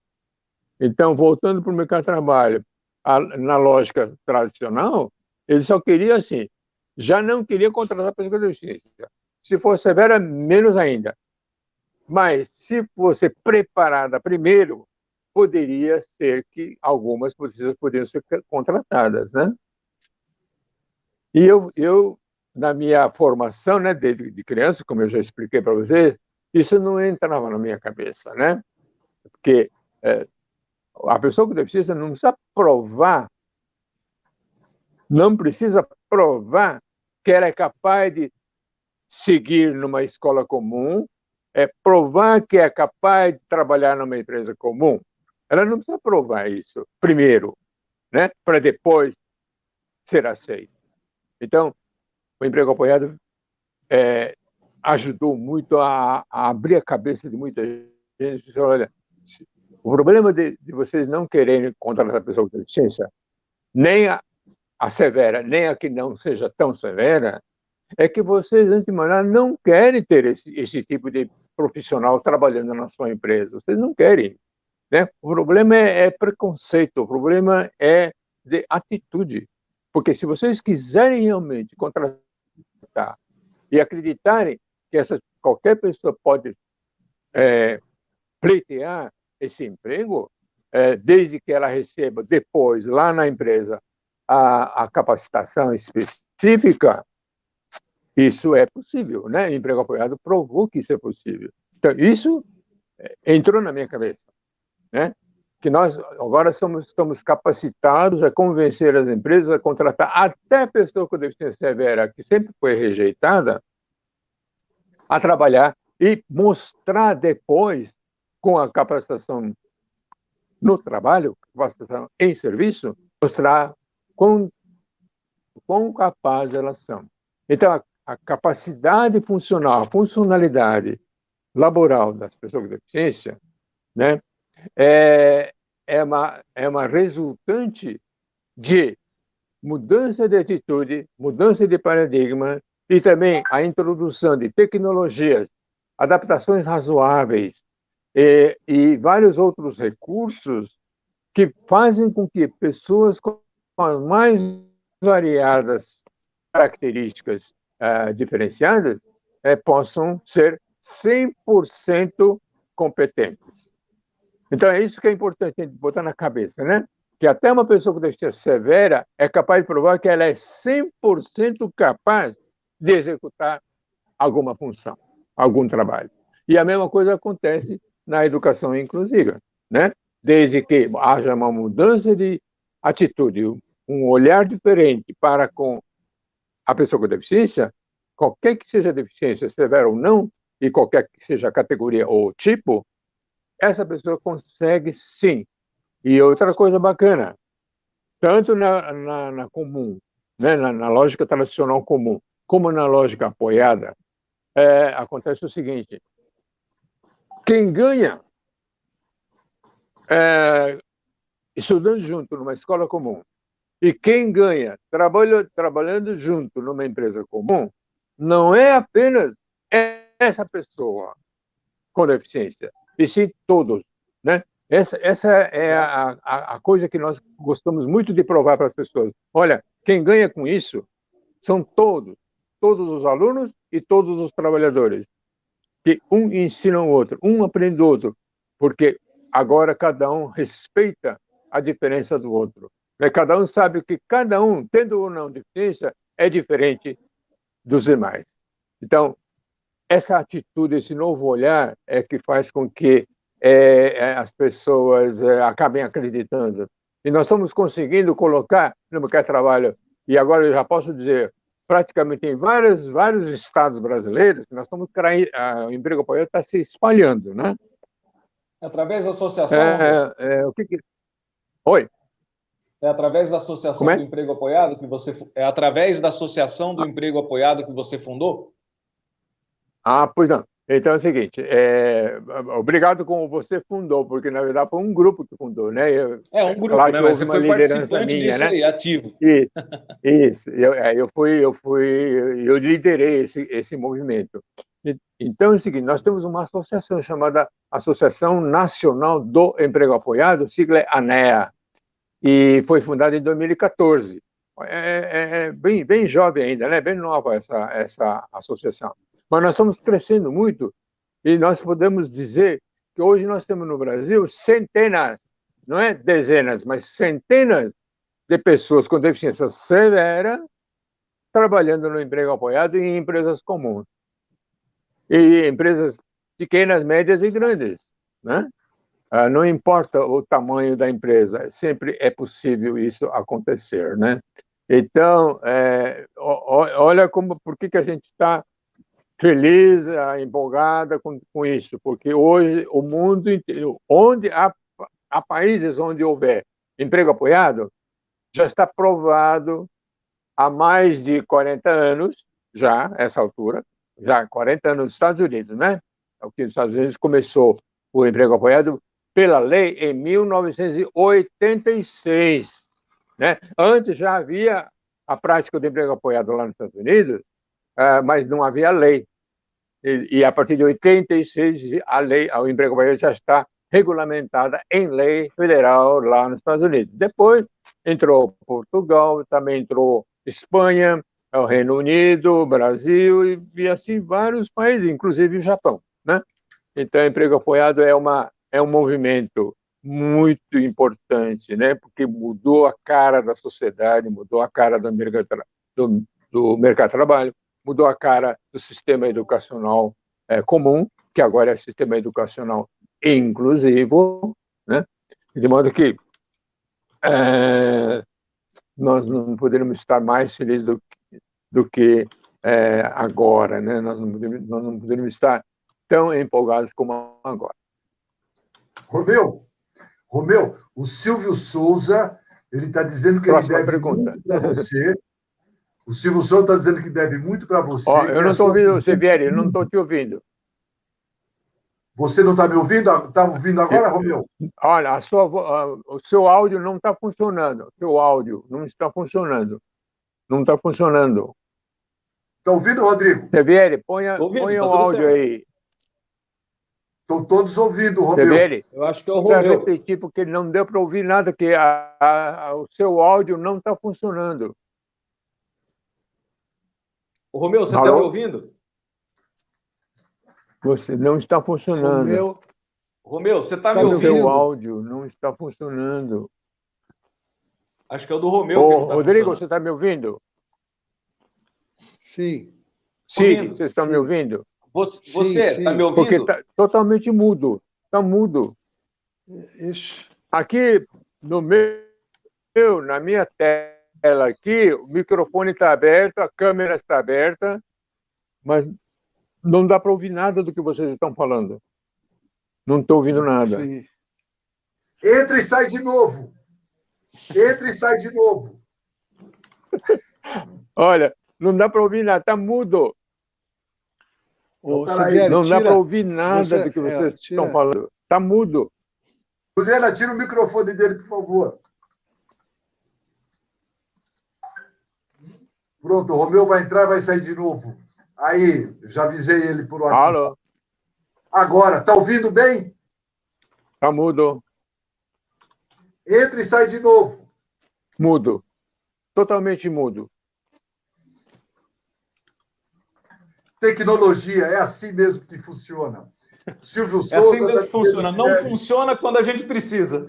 Então, voltando para o mercado de trabalho, na lógica tradicional, ele só queria assim, já não queria contratar pessoas com deficiência. Se for severa, menos ainda. Mas, se fosse preparada primeiro, poderia ser que algumas pessoas poderiam ser contratadas, né? E eu na minha formação, né, desde criança, como eu já expliquei para vocês, isso não entrava na minha cabeça, né? Porque a pessoa com deficiência não precisa provar que ela é capaz de seguir numa escola comum, provar que é capaz de trabalhar numa empresa comum. Ela não precisa provar isso primeiro, né, para depois ser aceita. Então, o emprego apoiado ajudou muito a abrir a cabeça de muita gente. Olha, o problema de vocês não quererem contratar a pessoa com deficiência, nem a severa, nem a que não seja tão severa, é que vocês, antes de mais nada, não querem ter esse tipo de profissional trabalhando na sua empresa. Vocês não querem, né? O problema é preconceito, o problema é de atitude. Porque se vocês quiserem realmente contratar e acreditarem que qualquer pessoa pode pleitear esse emprego, desde que ela receba depois, lá na empresa, a capacitação específica, isso é possível, né? O emprego apoiado provou que isso é possível. Então, isso entrou na minha cabeça, né? Que nós agora estamos capacitados a convencer as empresas a contratar até pessoa com deficiência severa, que sempre foi rejeitada, a trabalhar e mostrar depois, com a capacitação no trabalho, capacitação em serviço, mostrar quão capazes elas são. Então, a capacidade funcional, a funcionalidade laboral das pessoas com deficiência, né, é uma resultante de mudança de atitude, mudança de paradigma e também a introdução de tecnologias, adaptações razoáveis e vários outros recursos que fazem com que pessoas com as mais variadas características diferenciadas possam ser 100% competentes. Então, é isso que é importante botar na cabeça, né? Que até uma pessoa com deficiência severa é capaz de provar que ela é 100% capaz de executar alguma função, algum trabalho. E a mesma coisa acontece na educação inclusiva, né? Desde que haja uma mudança de atitude, um olhar diferente para com a pessoa com deficiência, qualquer que seja a deficiência, severa ou não, e qualquer que seja a categoria ou tipo, essa pessoa consegue sim. E outra coisa bacana, tanto na comum, né, na lógica tradicional comum, como na lógica apoiada, acontece o seguinte: quem ganha estudando junto numa escola comum e quem ganha trabalhando junto numa empresa comum não é apenas essa pessoa com deficiência, e sim todos, né? Essa é a coisa que nós gostamos muito de provar para as pessoas. Olha, quem ganha com isso são todos os alunos e todos os trabalhadores, que um ensina o outro, um aprende o outro, porque agora cada um respeita a diferença do outro. Né? Cada um sabe que cada um, tendo ou não deficiência, é diferente dos demais. Então, essa atitude, esse novo olhar é que faz com que as pessoas acabem acreditando. E nós estamos conseguindo colocar no mercado de trabalho, e agora eu já posso dizer, praticamente em vários estados brasileiros, nós estamos o emprego apoiado está se espalhando, né? Através da associação? Oi? É através da associação do emprego apoiado que você através da associação do emprego apoiado que você fundou? Pois não. Então é o seguinte, obrigado como você fundou, porque na verdade foi um grupo que fundou, né? Um grupo, claro, né? Mas você foi participante minha, disso, né? Aí, ativo. Isso. Eu liderei esse movimento. Então é o seguinte, nós temos uma associação chamada Associação Nacional do Emprego Apoiado, sigla é ANEA, e foi fundada em 2014. Bem jovem ainda, né? Bem nova essa associação. Mas nós estamos crescendo muito e nós podemos dizer que hoje nós temos no Brasil centenas, não é dezenas, mas centenas de pessoas com deficiência severa trabalhando no emprego apoiado em empresas comuns. E empresas pequenas, médias e grandes, né? Não importa o tamanho da empresa, sempre é possível isso acontecer, né? Então, olha por que a gente está feliz, empolgada com isso, porque hoje o mundo inteiro, onde há países onde houver emprego apoiado, já está provado há mais de 40 anos, já, essa altura, já 40 anos nos Estados Unidos, né? O que nos Estados Unidos começou o emprego apoiado pela lei em 1986, né? Antes já havia a prática do emprego apoiado lá nos Estados Unidos, mas não havia lei. E a partir de 86, a lei, o emprego apoiado já está regulamentada em lei federal lá nos Estados Unidos. Depois entrou Portugal, também entrou Espanha, o Reino Unido, o Brasil e assim vários países, inclusive o Japão, né? Então, o emprego apoiado é um movimento muito importante, né? Porque mudou a cara da sociedade, mudou a cara do mercado de trabalho, mudou a cara do sistema educacional comum, que agora é sistema educacional inclusivo, né? De modo que nós não poderíamos estar mais felizes do que agora, né? Nós não poderíamos estar tão empolgados como agora. Romeu, o Silvio Souza, ele está dizendo que Próxima ele deve pergunta. muito para você. O Silvio Souza está dizendo que deve muito para você. Eu não estou ouvindo, Sevieri, eu não estou te ouvindo. Você não está me ouvindo? Está ouvindo agora, Romeu? Olha, o seu áudio não está funcionando. O seu áudio não está funcionando. Não está funcionando. Está ouvindo, Rodrigo? Severi, ponha o áudio certo aí. Estão todos ouvindo, Romeu. Severi, eu acho que é o Romeu. Precisa repetir, porque não deu para ouvir nada, que o seu áudio não está funcionando. O Romeu, você está me ouvindo? Você não está funcionando. Romeu, você está me ouvindo? O seu áudio não está funcionando. Acho que é o do Romeu que não está Rodrigo, você está me ouvindo? Sim. Sim, vocês estão me ouvindo? Você está me ouvindo? Porque está totalmente mudo. Está mudo. Ixi. Aqui, na minha tela aqui, o microfone está aberto, a câmera está aberta, mas não dá para ouvir nada do que vocês estão falando. Não estou ouvindo nada. Sim. Entra e sai de novo. Entra e sai de novo. Olha, não dá para ouvir nada, está mudo. Não dá para ouvir nada do que vocês estão falando. Está mudo. Juliana, tira o microfone dele, por favor. Pronto, o Romeu vai entrar e vai sair de novo. Aí, já avisei ele por WhatsApp. Alô? Agora, está ouvindo bem? Está mudo. Entra e sai de novo. Mudo. Totalmente mudo. Tecnologia, é assim mesmo que funciona. Silvio Souza... É assim mesmo que funciona. Não funciona quando a gente precisa.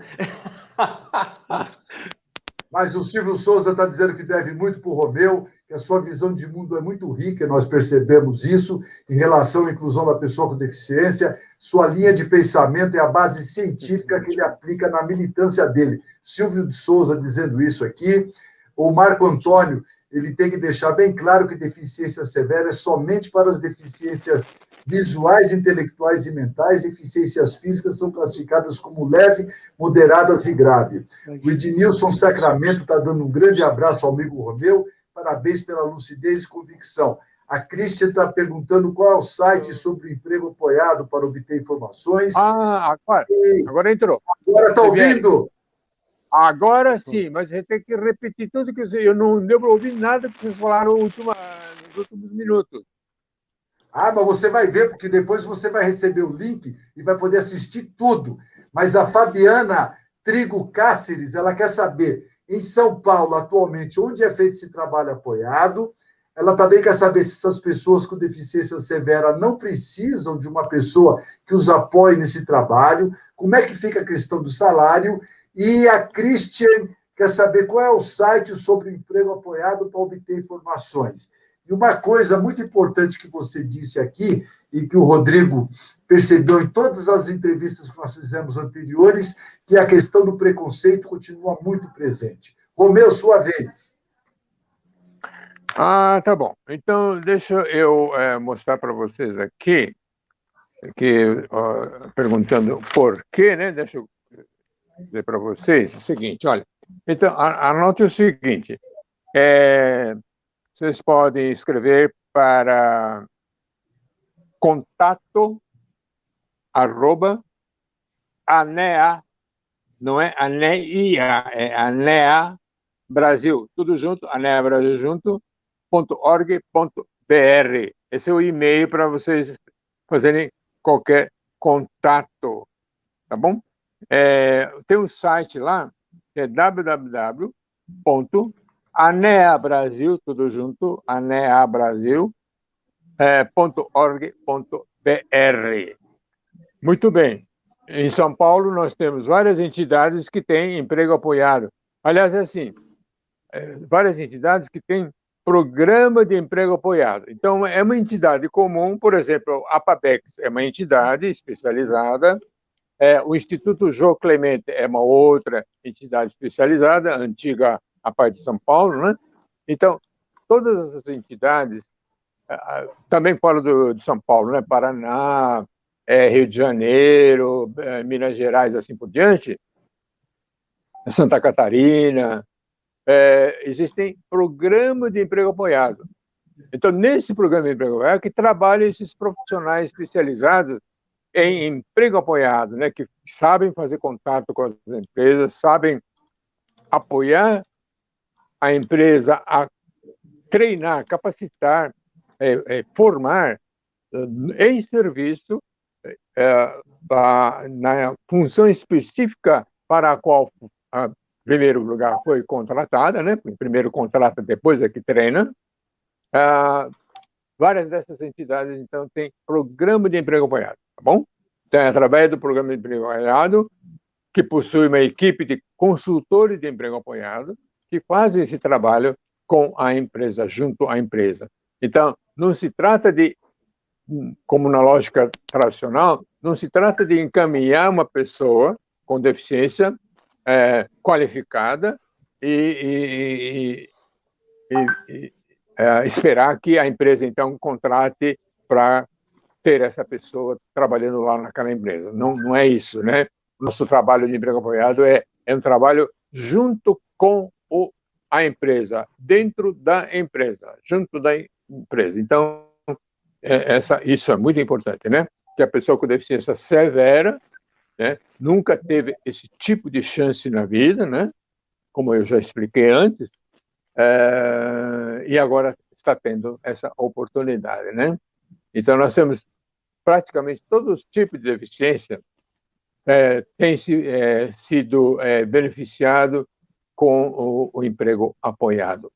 Mas o Silvio Souza está dizendo que deve muito para o Romeu, que a sua visão de mundo é muito rica, nós percebemos isso, em relação à inclusão da pessoa com deficiência. Sua linha de pensamento é a base científica que ele aplica na militância dele. Silvio de Souza dizendo isso aqui. O Marco Antônio, ele tem que deixar bem claro que deficiência severa é somente para as deficiências visuais, intelectuais e mentais. Deficiências físicas são classificadas como leve, moderadas e grave. O Ednilson Sacramento está dando um grande abraço ao amigo Romeu. Parabéns pela lucidez e convicção. A Cristian está perguntando qual é o site sobre o emprego apoiado para obter informações. Agora entrou. Agora está ouvindo? Agora sim, mas a gente tem que repetir tudo que eu não deu para ouvir nada que vocês falaram nos últimos minutos. Mas você vai ver, porque depois você vai receber o link e vai poder assistir tudo. Mas a Fabiana Trigo Cáceres, ela quer saber, em São Paulo, atualmente, onde é feito esse trabalho apoiado. Ela também quer saber se essas pessoas com deficiência severa não precisam de uma pessoa que os apoie nesse trabalho. Como é que fica a questão do salário? E a Christian quer saber qual é o site sobre o emprego apoiado para obter informações. E uma coisa muito importante que você disse aqui, e que o Rodrigo percebeu em todas as entrevistas que nós fizemos anteriores, que a questão do preconceito continua muito presente. Romeu, sua vez. Tá bom. Então, deixa eu mostrar para vocês aqui, perguntando por quê, né? Deixa eu dizer para vocês o seguinte, olha. Então, anote o seguinte. Vocês podem escrever para contato@ANEA, não é ANEIA, é ANEA Brasil, tudo junto, ANEA Brasil junto, .org.br. Esse é o e-mail para vocês fazerem qualquer contato, tá bom? Tem um site lá, que é www.aneabrasil, tudo junto, aneabrasil.org.br. Muito bem. Em São Paulo, nós temos várias entidades que têm emprego apoiado. Aliás, é assim, várias entidades que têm programa de emprego apoiado. Então, é uma entidade comum, por exemplo, a APABEX é uma entidade especializada, o Instituto Jô Clemente é uma outra entidade especializada, antiga a parte de São Paulo, né? Então, todas essas entidades, também falo de São Paulo, né? Paraná, Rio de Janeiro, Minas Gerais, assim por diante, Santa Catarina, existem programas de emprego apoiado. Então, nesse programa de emprego apoiado, que trabalham esses profissionais especializados em emprego apoiado, né, que sabem fazer contato com as empresas, sabem apoiar a empresa a treinar, capacitar, formar em serviço na função específica para a qual, em primeiro lugar, foi contratada, né? Primeiro contrata, depois é que treina. Várias dessas entidades, então, têm programa de emprego apoiado, tá bom? Então, através do programa de emprego apoiado, que possui uma equipe de consultores de emprego apoiado, que fazem esse trabalho com a empresa, junto à empresa. Então, não se trata de, como na lógica tradicional, não se trata de encaminhar uma pessoa com deficiência qualificada e esperar que a empresa, então, contrate para ter essa pessoa trabalhando lá naquela empresa. Não é isso, né? Nosso trabalho de emprego apoiado é um trabalho junto com a empresa, dentro da empresa, junto da empresa. Então, isso é muito importante, né? Que a pessoa com deficiência severa, né, nunca teve esse tipo de chance na vida, né? Como eu já expliquei antes, e agora está tendo essa oportunidade, né? Então, nós temos praticamente todos os tipos de deficiência têm sido beneficiado com o emprego apoiado.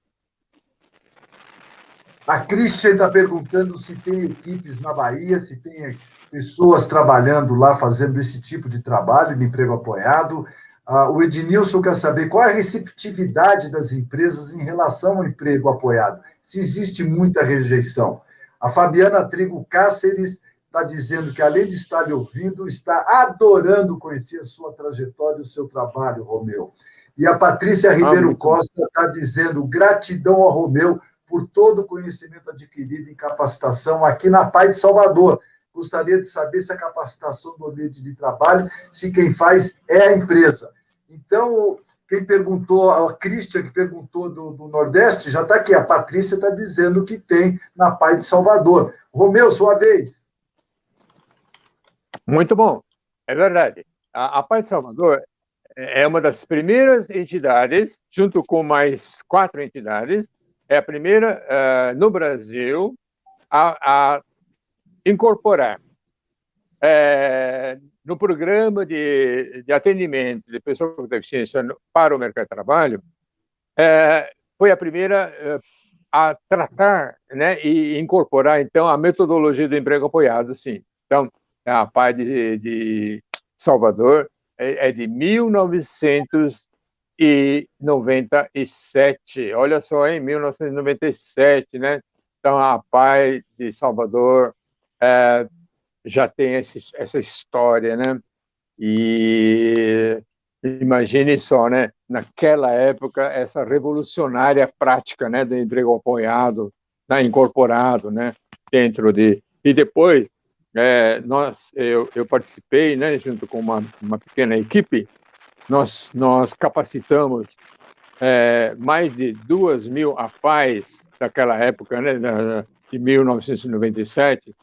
A Christian está perguntando se tem equipes na Bahia, se tem pessoas trabalhando lá, fazendo esse tipo de trabalho de emprego apoiado. O Ednilson quer saber qual é a receptividade das empresas em relação ao emprego apoiado, se existe muita rejeição. A Fabiana Trigo Cáceres está dizendo que, além de estar lhe ouvindo, está adorando conhecer a sua trajetória e o seu trabalho, Romeu. E a Patrícia Ribeiro Costa está dizendo gratidão ao Romeu por todo o conhecimento adquirido em capacitação aqui na PAI de Salvador. Gostaria de saber se a capacitação do ambiente de trabalho, se quem faz é a empresa. Então, quem perguntou, a Christian, que perguntou do Nordeste, já está aqui. A Patrícia está dizendo que tem na PAI de Salvador. Romeu, sua vez. Muito bom, é verdade. A PAI de Salvador é uma das primeiras entidades, junto com mais 4 entidades, é a primeira no Brasil a incorporar no programa de atendimento de pessoas com deficiência para o mercado de trabalho, foi a primeira a tratar, né, e incorporar, então, a metodologia do emprego apoiado, sim. Então, a PAI de Salvador é de 1997. Olha só, em 1997, né? Então, a PAI de Salvador já tem essa história, né? E imagine só, né? Naquela época, essa revolucionária prática, né, do emprego apoiado, né, incorporado, né, dentro de... E depois, eu participei, né, junto com uma pequena equipe, nós capacitamos mais de 2.000 APAES daquela época, né, de 1997,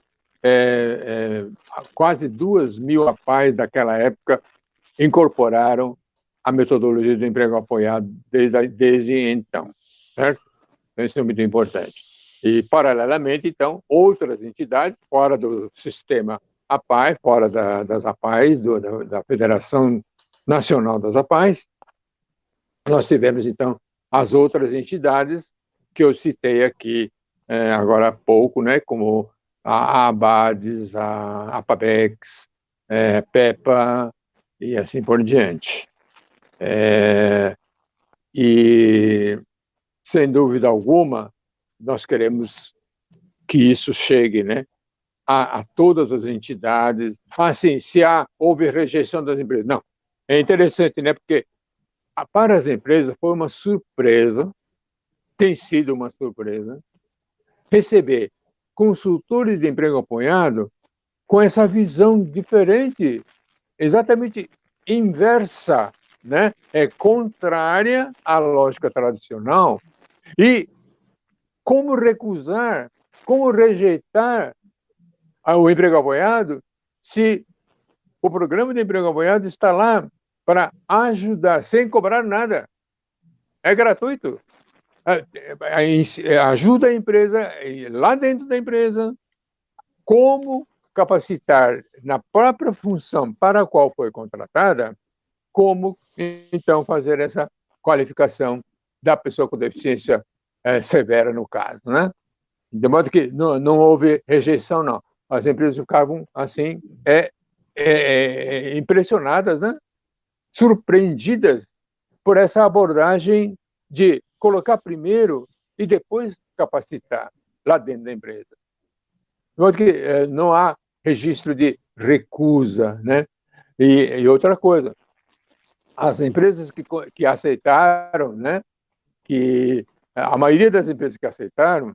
quase 2.000 APAES daquela época incorporaram a metodologia do emprego apoiado desde então, certo? Então, isso é muito importante. E, paralelamente, então, outras entidades fora do sistema APAE, fora das APAES, da Federação Nacional das APAES, nós tivemos, então, as outras entidades que eu citei aqui agora há pouco, né, como a ABADES, a APABEX, PEPA e assim por diante. E, sem dúvida alguma, nós queremos que isso chegue, né, a todas as entidades. Assim, se houve rejeição das empresas. Não. É interessante, né, porque para as empresas foi uma surpresa, tem sido uma surpresa, receber consultores de emprego apoiado com essa visão diferente, exatamente inversa, né? É contrária à lógica tradicional. E como recusar, como rejeitar o emprego apoiado se o programa de emprego apoiado está lá para ajudar, sem cobrar nada. É gratuito. Ajuda a empresa, lá dentro da empresa, como capacitar na própria função para a qual foi contratada, como, então, fazer essa qualificação da pessoa com deficiência severa, no caso, né? De modo que não houve rejeição, não. As empresas ficavam, assim, impressionadas, né? Surpreendidas por essa abordagem de colocar primeiro e depois capacitar lá dentro da empresa. De modo que não há registro de recusa, né? E outra coisa, as empresas que aceitaram, né? Que a maioria das empresas que aceitaram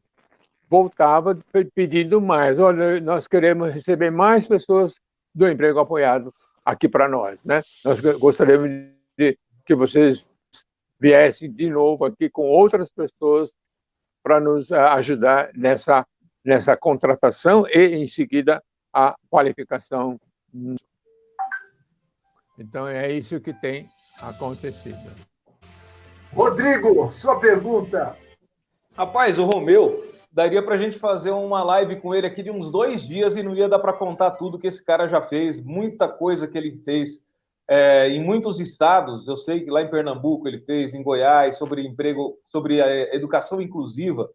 voltava pedindo mais. Olha, nós queremos receber mais pessoas do emprego apoiado aqui para nós, né? Nós gostaríamos de que vocês viessem de novo aqui com outras pessoas para nos ajudar nessa contratação e, em seguida, a qualificação. Então, é isso que tem acontecido. Rodrigo, sua pergunta. Rapaz, o Romeu, daria para a gente fazer uma live com ele aqui de uns 2 dias e não ia dar para contar tudo que esse cara já fez, muita coisa que ele fez em muitos estados. Eu sei que lá em Pernambuco ele fez, em Goiás, sobre emprego, sobre a educação inclusiva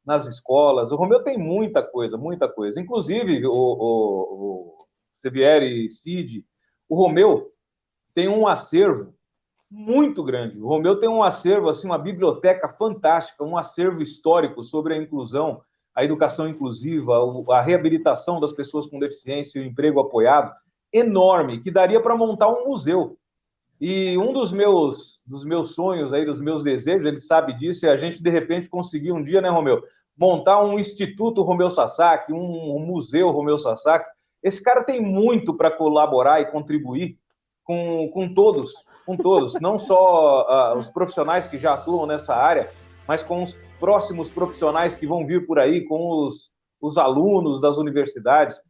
nas escolas. O Romeu tem muita coisa, muita coisa. Inclusive, o Sevieri e Cid, o Romeu tem um acervo muito grande. O Romeu tem um acervo, assim, uma biblioteca fantástica, um acervo histórico sobre a inclusão, a educação inclusiva, a reabilitação das pessoas com deficiência e o emprego apoiado, enorme, que daria para montar um museu. E um dos meus sonhos, aí, dos meus desejos, ele sabe disso, é a gente, de repente, conseguir um dia, né, Romeu, montar um Instituto Romeu Sasaki, um museu Romeu Sasaki. Esse cara tem muito para colaborar e contribuir com todos, não só os profissionais que já atuam nessa área, mas com os próximos profissionais que vão vir por aí, com os alunos das universidades.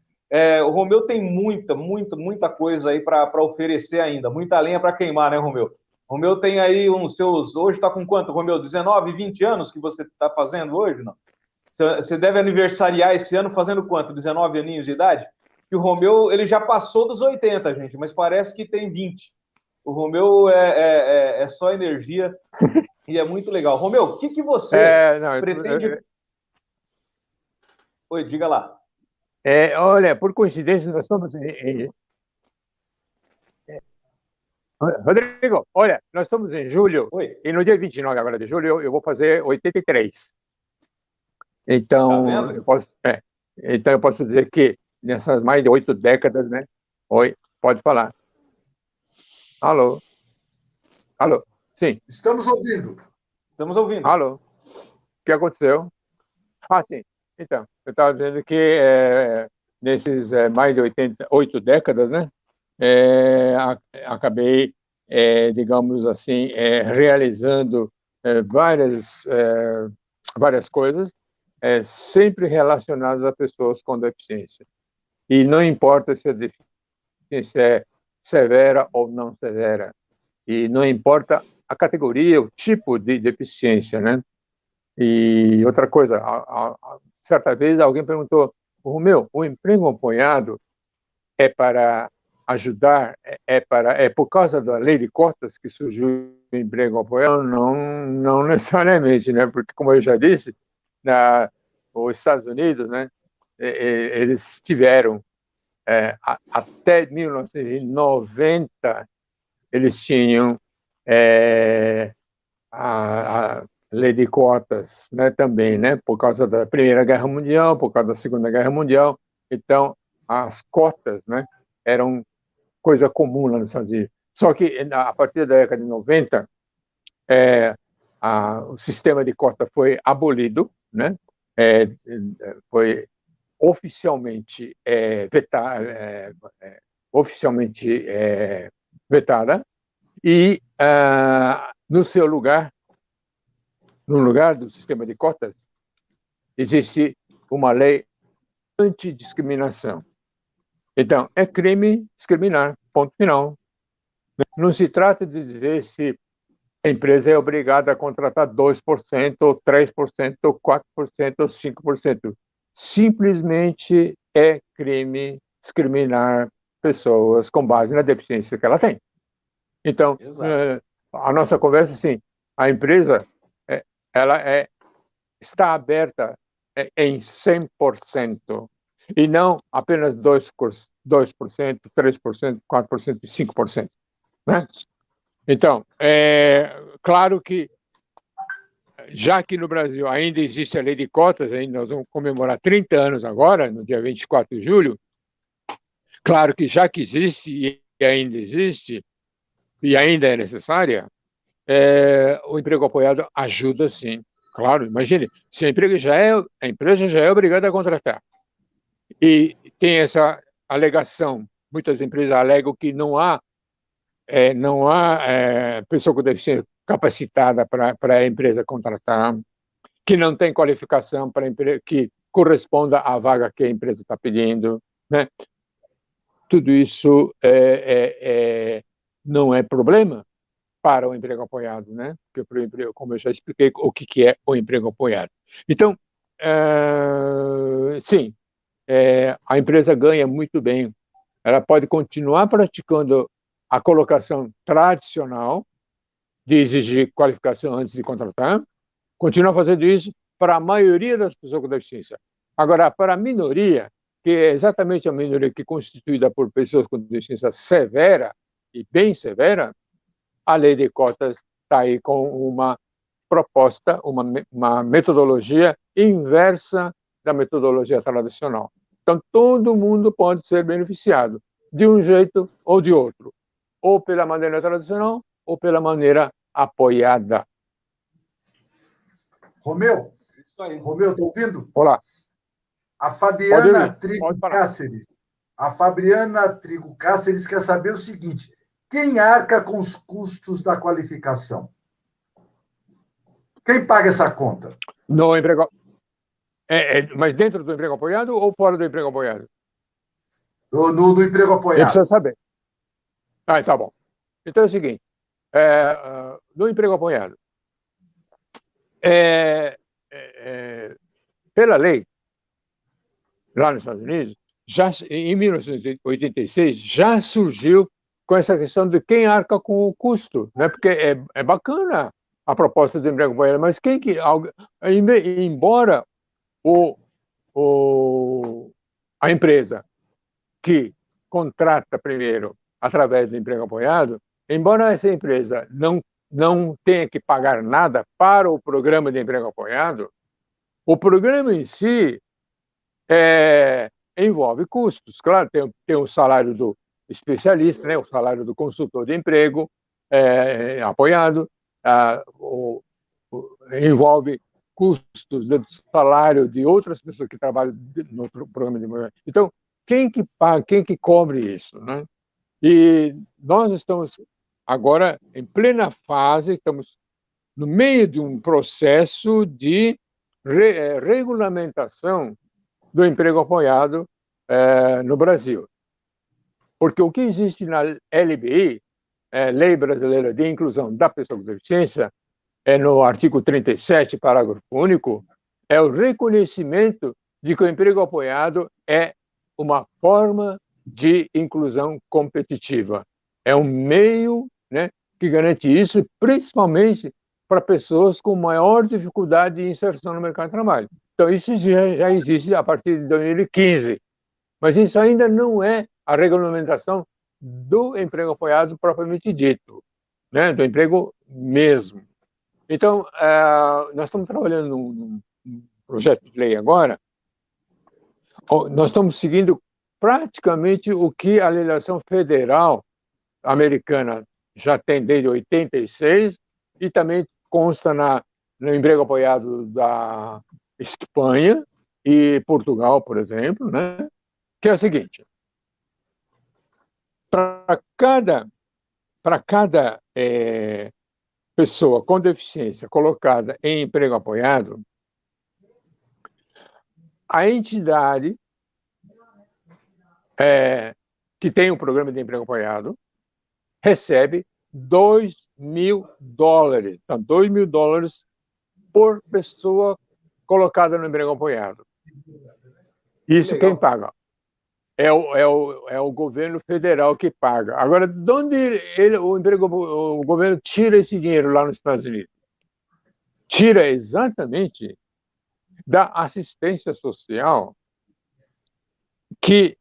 O Romeu tem muita coisa aí para oferecer ainda, muita lenha para queimar, né, Romeu? O Romeu tem aí hoje está com quanto, Romeu? 19, 20 anos que você está fazendo hoje, não? Você deve aniversariar esse ano fazendo quanto? 19 aninhos de idade? Que o Romeu, ele já passou dos 80, gente, mas parece que tem 20. O Romeu é só energia e é muito legal. Romeu, o que você pretende... Oi, diga lá. Olha, por coincidência, nós estamos Rodrigo, olha, nós estamos em julho. Oi. E no dia 29 agora de julho eu vou fazer 83. Então, então eu posso dizer que nessas mais de 8 décadas, né? Oi, pode falar. Alô? Alô? Sim. Estamos ouvindo. Estamos ouvindo. Alô? O que aconteceu? Sim. Então, eu estava dizendo que nesses mais de 8 décadas, né? Acabei, digamos assim, realizando várias coisas, sempre relacionadas a pessoas com deficiência. E não importa se a deficiência é severa ou não severa, e não importa a categoria, o tipo de deficiência, né? E outra coisa, certa vez alguém perguntou: Romeu, o emprego apoiado é para ajudar, é por causa da lei de cotas que surgiu o emprego apoiado? Não necessariamente, né? Porque, como eu já disse, os Estados Unidos, né? Eles tiveram até 1990 eles tinham a lei de cotas, né, também, né, por causa da Primeira Guerra Mundial, por causa da Segunda Guerra Mundial. Então, as cotas, né, eram coisa comum lá nos Estados Unidos. Só que, a partir da década de 90, o sistema de cota foi abolido, né, foi oficialmente vetada, e no seu lugar, no lugar do sistema de cotas, existe uma lei antidiscriminação. Então, é crime discriminar, ponto final. Não se trata de dizer se a empresa é obrigada a contratar 2%, ou 3%, ou 4%, ou 5%. Simplesmente é crime discriminar pessoas com base na deficiência que ela tem. Então, a nossa conversa, sim, a empresa ela está aberta em 100%, e não apenas 2%, 3%, 4% e 5%. Né? Então, claro que, já que no Brasil ainda existe a lei de cotas, ainda nós vamos comemorar 30 anos agora, no dia 24 de julho, claro que já que existe e ainda existe, e ainda é necessária, o emprego apoiado ajuda sim. Claro, imagine, se a empresa já é obrigada a contratar, e tem essa alegação, muitas empresas alegam que não há pessoa com deficiência capacitada para a empresa contratar, que não tem qualificação para que corresponda à vaga que a empresa está pedindo, né? Tudo isso não é problema para o emprego apoiado, né? Porque, como eu já expliquei, o que é o emprego apoiado. Então, sim, a empresa ganha muito bem. Ela pode continuar praticando a colocação tradicional de exigir qualificação antes de contratar, continua fazendo isso para a maioria das pessoas com deficiência. Agora, para a minoria, que é exatamente a minoria que é constituída por pessoas com deficiência severa e bem severa, a lei de cotas está aí com uma proposta, uma metodologia inversa da metodologia tradicional. Então, todo mundo pode ser beneficiado, de um jeito ou de outro, ou pela maneira tradicional, ou pela maneira apoiada. Romeu, está ouvindo? Olá. A Fabiana Trigo Cáceres. A Fabiana Trigo Cáceres quer saber o seguinte: quem arca com os custos da qualificação? Quem paga essa conta? No emprego. Mas dentro do emprego apoiado ou fora do emprego apoiado? No emprego apoiado. Eu preciso saber. Tá bom. Então é o seguinte: no emprego apoiado, pela lei, lá nos Estados Unidos, já em 1986, já surgiu com essa questão de quem arca com o custo, né? Porque é bacana a proposta do emprego apoiado, mas embora a empresa que contrata primeiro através do emprego apoiado, embora essa empresa não tenha que pagar nada para o programa de emprego apoiado, o programa em si envolve custos. Claro, tem o salário do especialista, né, o salário do consultor de emprego apoiado, envolve custos do salário de outras pessoas que trabalham no programa de emprego. Então, quem que paga, quem que cobre isso, né? E nós estamos agora em plena fase, estamos no meio de um processo de regulamentação do emprego apoiado no Brasil. Porque o que existe na LBI, Lei Brasileira de Inclusão da Pessoa com Deficiência, no artigo 37, parágrafo único, é o reconhecimento de que o emprego apoiado é uma forma de inclusão competitiva. É um meio, né, que garante isso, principalmente para pessoas com maior dificuldade de inserção no mercado de trabalho. Então, isso já existe a partir de 2015, mas isso ainda não é a regulamentação do emprego apoiado propriamente dito, né, do emprego mesmo. Então, nós estamos trabalhando num projeto de lei agora. Nós estamos seguindo praticamente o que a legislação federal americana já tem desde 86 e também consta no emprego apoiado da Espanha e Portugal, por exemplo, né? Que é o seguinte: para cada pessoa com deficiência colocada em emprego apoiado, a entidade que tem um programa de emprego acompanhado, recebe $2.000. Então, $2.000 por pessoa colocada no emprego acompanhado. Isso quem paga? É o governo federal que paga. Agora, de onde o governo tira esse dinheiro lá nos Estados Unidos? Tira exatamente da assistência social que,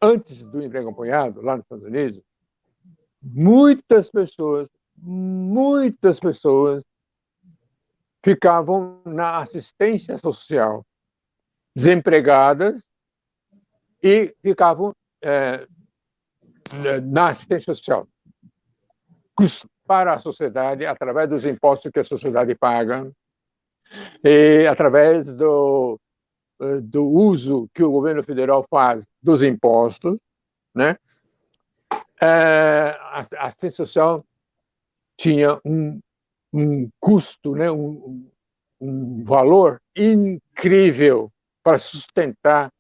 antes do emprego acompanhado, lá nos Estados Unidos, muitas pessoas ficavam na assistência social, desempregadas, e ficavam na assistência social para a sociedade, através dos impostos que a sociedade paga, e através do uso que o governo federal faz dos impostos, né? A assistência social tinha um custo, né? um valor incrível para sustentar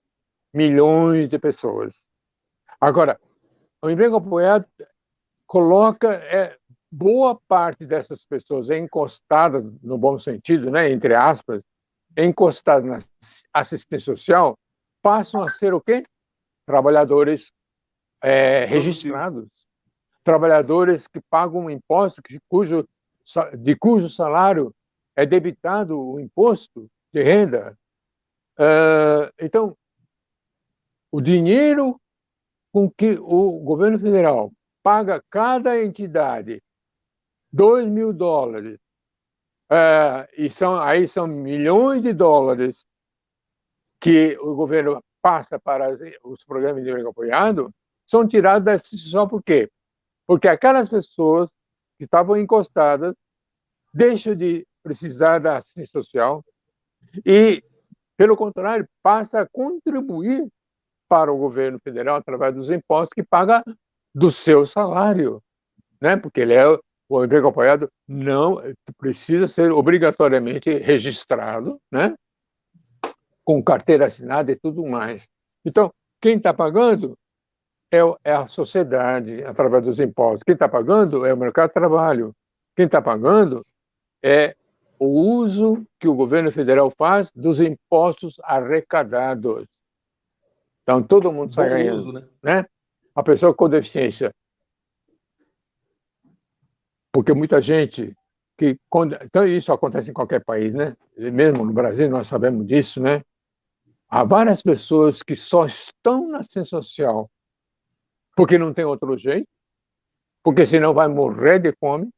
milhões de pessoas. Agora, o emprego apoiado coloca boa parte dessas pessoas encostadas, no bom sentido, né, entre aspas, encostadas na assistência social, passam a ser o quê? Trabalhadores registrados, trabalhadores que pagam um imposto de cujo salário é debitado o imposto de renda. Então, o dinheiro com que o governo federal paga cada entidade $2.000, e aí são milhões de dólares que o governo passa para os programas de emprego apoiado, são tirados da assistência social. Por quê? Porque aquelas pessoas que estavam encostadas deixam de precisar da assistência social e, pelo contrário, passa a contribuir para o governo federal através dos impostos que paga do seu salário, né? Porque o emprego apoiado não precisa ser obrigatoriamente registrado, né? Com carteira assinada e tudo mais. Então, quem está pagando é a sociedade através dos impostos. Quem está pagando é o mercado de trabalho. Quem está pagando é o uso que o governo federal faz dos impostos arrecadados. Então, todo mundo sai ganhando, né? A pessoa com deficiência. Porque muita gente então, isso acontece em qualquer país, né? Mesmo no Brasil, nós sabemos disso, né? Há várias pessoas que só estão na assistência social porque não tem outro jeito, porque senão vai morrer de fome,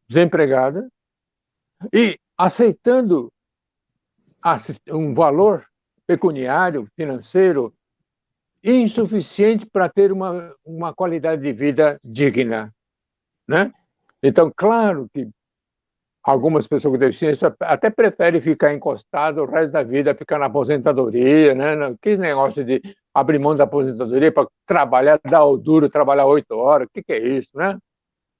desempregada, e aceitando um valor pecuniário, financeiro, insuficiente para ter uma qualidade de vida digna, né? Então, claro que algumas pessoas com deficiência até preferem ficar encostado o resto da vida, ficar na aposentadoria, né? Que negócio de abrir mão da aposentadoria para trabalhar, dar o duro, trabalhar 8 horas, o que é isso, né?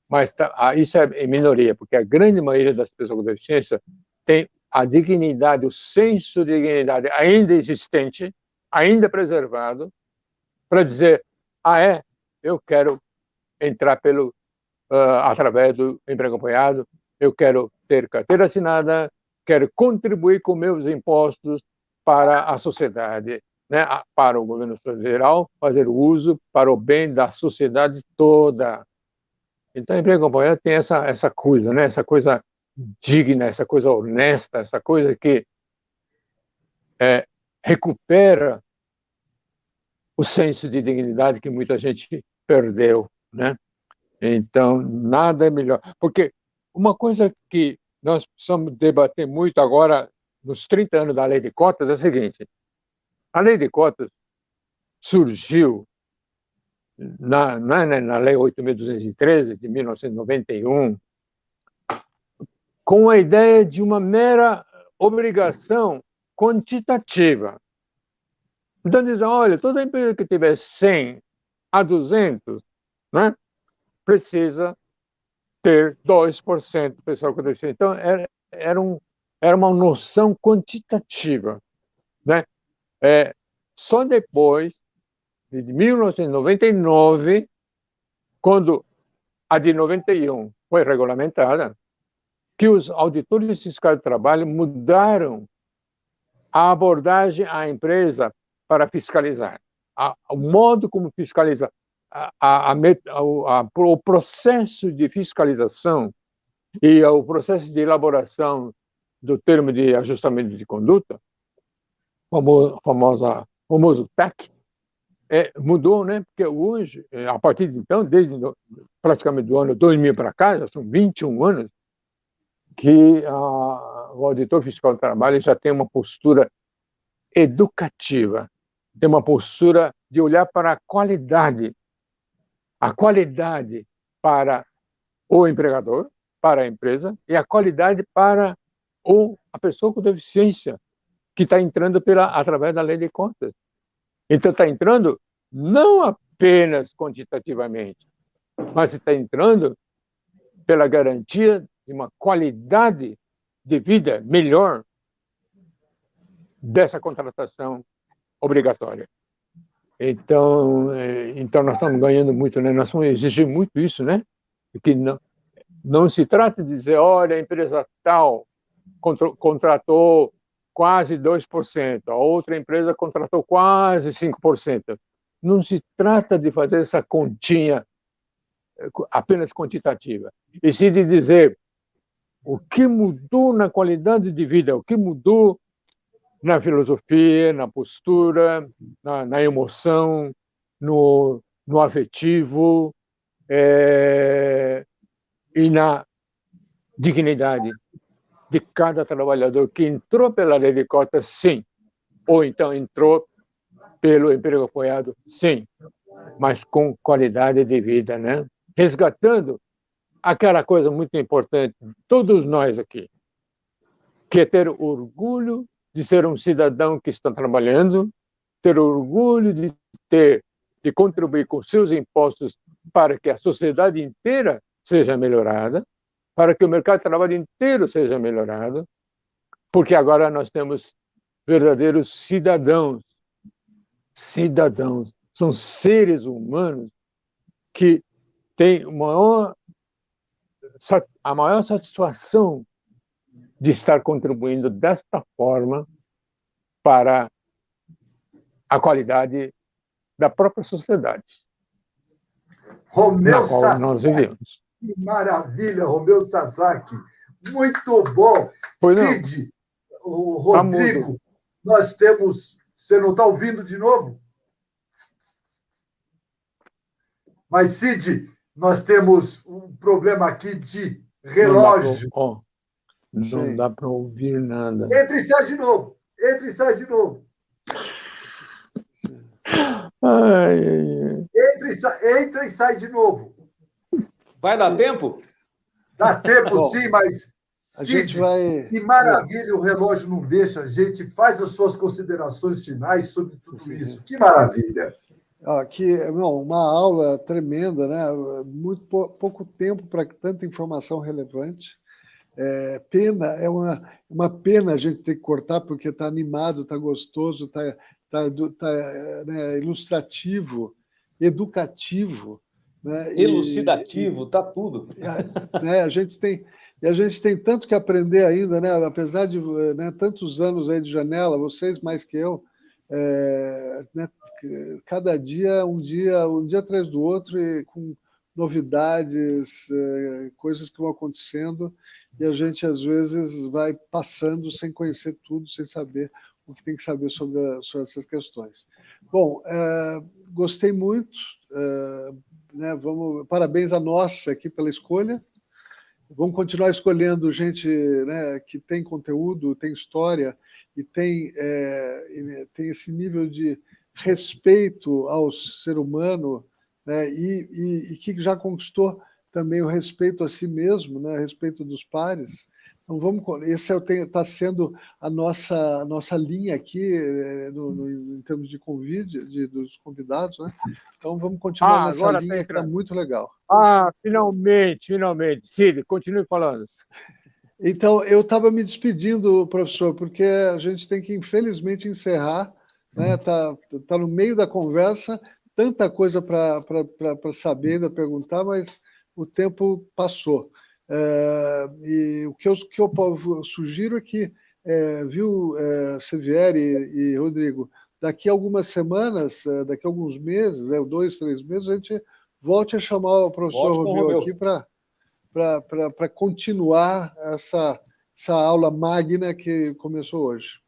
Mas isso é minoria, porque a grande maioria das pessoas com deficiência tem a dignidade, o senso de dignidade ainda existente, ainda preservado, para dizer, eu quero entrar através do emprego acompanhado, eu quero ter carteira assinada, quero contribuir com meus impostos para a sociedade, né? Para o governo federal fazer uso para o bem da sociedade toda. Então, o emprego acompanhado tem essa coisa, né? Essa coisa digna, essa coisa honesta, essa coisa que recupera o senso de dignidade que muita gente perdeu, né? Então, nada é melhor. Porque uma coisa que nós precisamos debater muito agora, nos 30 anos da lei de cotas, é o seguinte: a lei de cotas surgiu na lei 8.213, de 1991, com a ideia de uma mera obrigação quantitativa. Então, dizem, olha, toda empresa que tiver 100 a 200, né, precisa ter 2% do pessoal com deficiência. Então, era uma noção quantitativa, né? Só depois de 1999, quando a de 91 foi regulamentada, que os auditores fiscais do trabalho mudaram a abordagem à empresa para fiscalizar. O modo como fiscaliza, o processo de fiscalização e o processo de elaboração do termo de ajustamento de conduta, famoso TAC, mudou, né? Porque hoje, a partir de então, desde praticamente do ano 2000 para cá, já são 21 anos, que o auditor fiscal do trabalho já tem uma postura educativa, tem uma postura de olhar para a qualidade para o empregador, para a empresa, e a qualidade para a pessoa com deficiência, que está entrando através da lei de contas. Então, está entrando não apenas quantitativamente, mas está entrando pela garantia de uma qualidade de vida melhor dessa contratação obrigatória. Então nós estamos ganhando muito, né? Nós vamos exigir muito isso, né? Que não se trata de dizer, olha, a empresa tal contratou quase 2%, a outra empresa contratou quase 5%. Não se trata de fazer essa continha apenas quantitativa, e sim de dizer o que mudou na qualidade de vida, o que mudou na filosofia, na postura, na emoção, no afetivo e na dignidade de cada trabalhador que entrou pela lei de cotas, sim, ou então entrou pelo emprego apoiado, sim, mas com qualidade de vida, né? Resgatando aquela coisa muito importante, todos nós aqui, que é ter orgulho de ser um cidadão que está trabalhando, ter orgulho de contribuir com seus impostos para que a sociedade inteira seja melhorada, para que o mercado de trabalho inteiro seja melhorado, porque agora nós temos verdadeiros cidadãos. Cidadãos são seres humanos que têm a maior satisfação de estar contribuindo desta forma para a qualidade da própria sociedade Romeu na qual nós vivemos. Que maravilha, Romeu Sasaki. Muito bom. Cid, o Rodrigo, nós temos... Você não está ouvindo de novo? Mas, Cid, nós temos um problema aqui de relógio. Não dá para ouvir nada. Entra e sai de novo. Entra e sai de novo. Entra e sai de novo. Vai dar tempo? Dá tempo, sim, mas... Cid, que maravilha, o relógio não deixa. A gente faz as suas considerações finais sobre tudo isso. Que maravilha. Uma aula tremenda, né? Muito pouco tempo para tanta informação relevante. É uma pena a gente ter que cortar, porque está animado, está gostoso, está né, ilustrativo, educativo, né? Elucidativo, está tudo. Né, a gente tem tanto que aprender ainda, né? Apesar de tantos anos aí de janela, vocês mais que eu, né? Cada dia, um dia atrás do outro, e com novidades, coisas que vão acontecendo, e a gente às vezes vai passando sem conhecer tudo, sem saber o que tem que saber sobre essas questões. Bom, gostei muito, né? Parabéns a nós aqui pela escolha. Vamos continuar escolhendo gente, né, que tem conteúdo, tem história e tem esse nível de respeito ao ser humano, né, e que já conquistou também o respeito a si mesmo, né, respeito dos pares. Então, esse está sendo a nossa linha aqui, em termos de convite, dos convidados, né? Então, vamos continuar nessa linha que está muito legal. Finalmente. Cid, continue falando. Então, eu estava me despedindo, professor, porque a gente tem que, infelizmente, encerrar, né? Tá no meio da conversa, tanta coisa para saber, ainda perguntar, mas o tempo passou. E o que eu sugiro é que, viu, Sevieri e Rodrigo, daqui a algumas semanas, daqui a alguns meses, 2, 3 meses, a gente volte a chamar o professor Romeu aqui para continuar essa aula magna que começou hoje.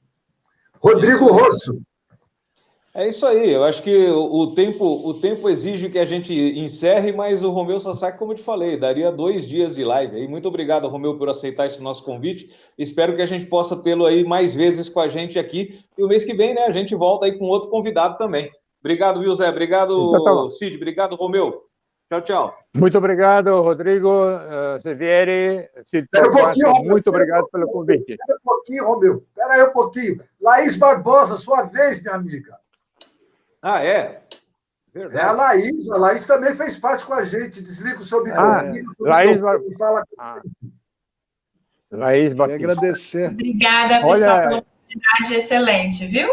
Rodrigo Rosso. É isso aí, eu acho que o tempo exige que a gente encerre, mas o Romeu Sasaki, como eu te falei, daria 2 dias de live aí. Muito obrigado, Romeu, por aceitar esse nosso convite. Espero que a gente possa tê-lo aí mais vezes com a gente aqui. E o mês que vem, né, a gente volta aí com outro convidado também. Obrigado, viu, Zé? Obrigado, Cid. Obrigado, Romeu. Tchau, tchau. Muito obrigado, Rodrigo, Sevieri, Cid. Muito obrigado pelo convite. Espera um pouquinho, Romeu. Espera aí um pouquinho. Laís Barbosa, sua vez, minha amiga. Ah, é? Verdade. A Laís também fez parte com a gente. Desliga o seu microfone. Laís fala. Laís Batista. Agradecer. Obrigada, pessoal, pela oportunidade excelente, viu?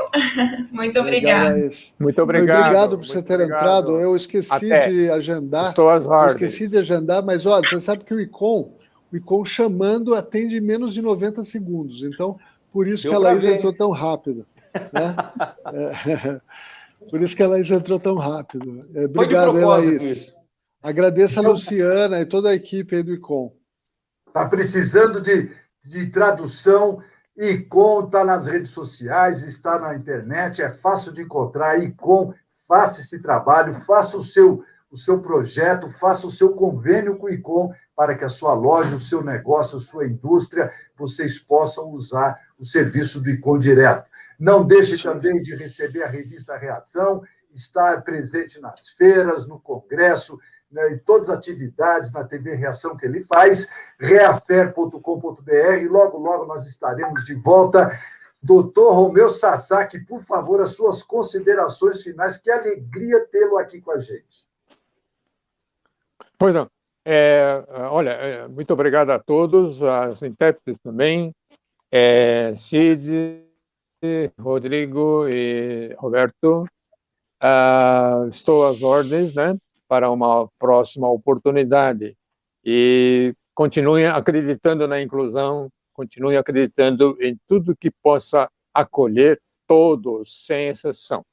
Muito obrigada. Muito obrigado. Obrigado por você ter entrado. Eu esqueci de agendar. Estou às ordens. Eu esqueci de agendar, mas olha, você sabe que o ICOM chamando atende em menos de 90 segundos. Então, por isso que a Laís entrou tão rápido. Né? Por isso que a Laís entrou tão rápido. Obrigado, Laís. Agradeço a Luciana e toda a equipe aí do ICOM. Está precisando de tradução. ICOM está nas redes sociais, está na internet, é fácil de encontrar. ICOM, faça esse trabalho, faça o seu projeto, faça o seu convênio com o ICOM para que a sua loja, o seu negócio, a sua indústria, vocês possam usar o serviço do ICOM direto. Não deixe também de receber a revista Reação, estar presente nas feiras, no congresso, né, em todas as atividades na TV Reação que ele faz, reafer.com.br. Logo, logo nós estaremos de volta. Doutor Romeu Sasaki, por favor, as suas considerações finais. Que alegria tê-lo aqui com a gente. Pois não. Olha, muito obrigado a todos, aos intérpretes também, Cid, Rodrigo e Roberto. Estou às ordens, né, para uma próxima oportunidade. E continuem acreditando na inclusão, continuem acreditando em tudo que possa acolher todos, sem exceção.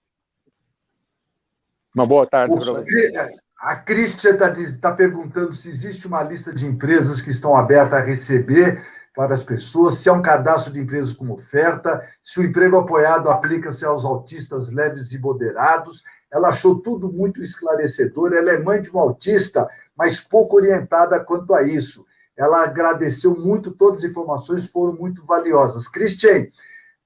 Uma boa tarde para vocês. A Cristian está perguntando se existe uma lista de empresas que estão abertas a receber para as pessoas, se há um cadastro de empresas com oferta, se o emprego apoiado aplica-se aos autistas leves e moderados. Ela achou tudo muito esclarecedor. Ela é mãe de um autista, mas pouco orientada quanto a isso. Ela agradeceu muito, todas as informações foram muito valiosas. Cristian,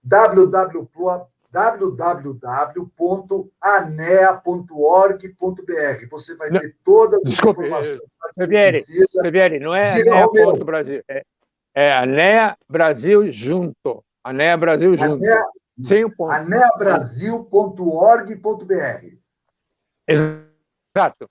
www.anea.org.br. Você vai ter todas as informações. Sevieri, não é anea.brasil, é Anea Brasil junto. Anea Brasil junto. Sem o ponto. aneabrasil.org.br. Exato.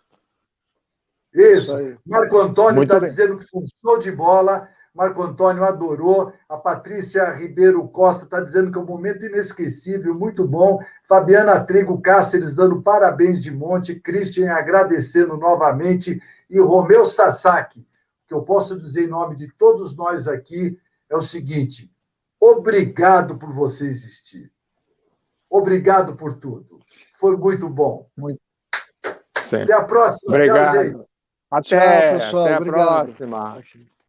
Isso. Marco Antônio está dizendo que foi um show de bola. Marco Antônio adorou. A Patrícia Ribeiro Costa está dizendo que é um momento inesquecível, muito bom. Fabiana Trigo Cáceres dando parabéns de monte. Christian agradecendo novamente. E Romeu Sasaki, que eu posso dizer em nome de todos nós aqui, é o seguinte: obrigado por você existir. Obrigado por tudo. Foi muito bom. Muito. Até a próxima. Obrigado. Tchau, gente. Tchau, pessoal. Até Obrigado. a próxima.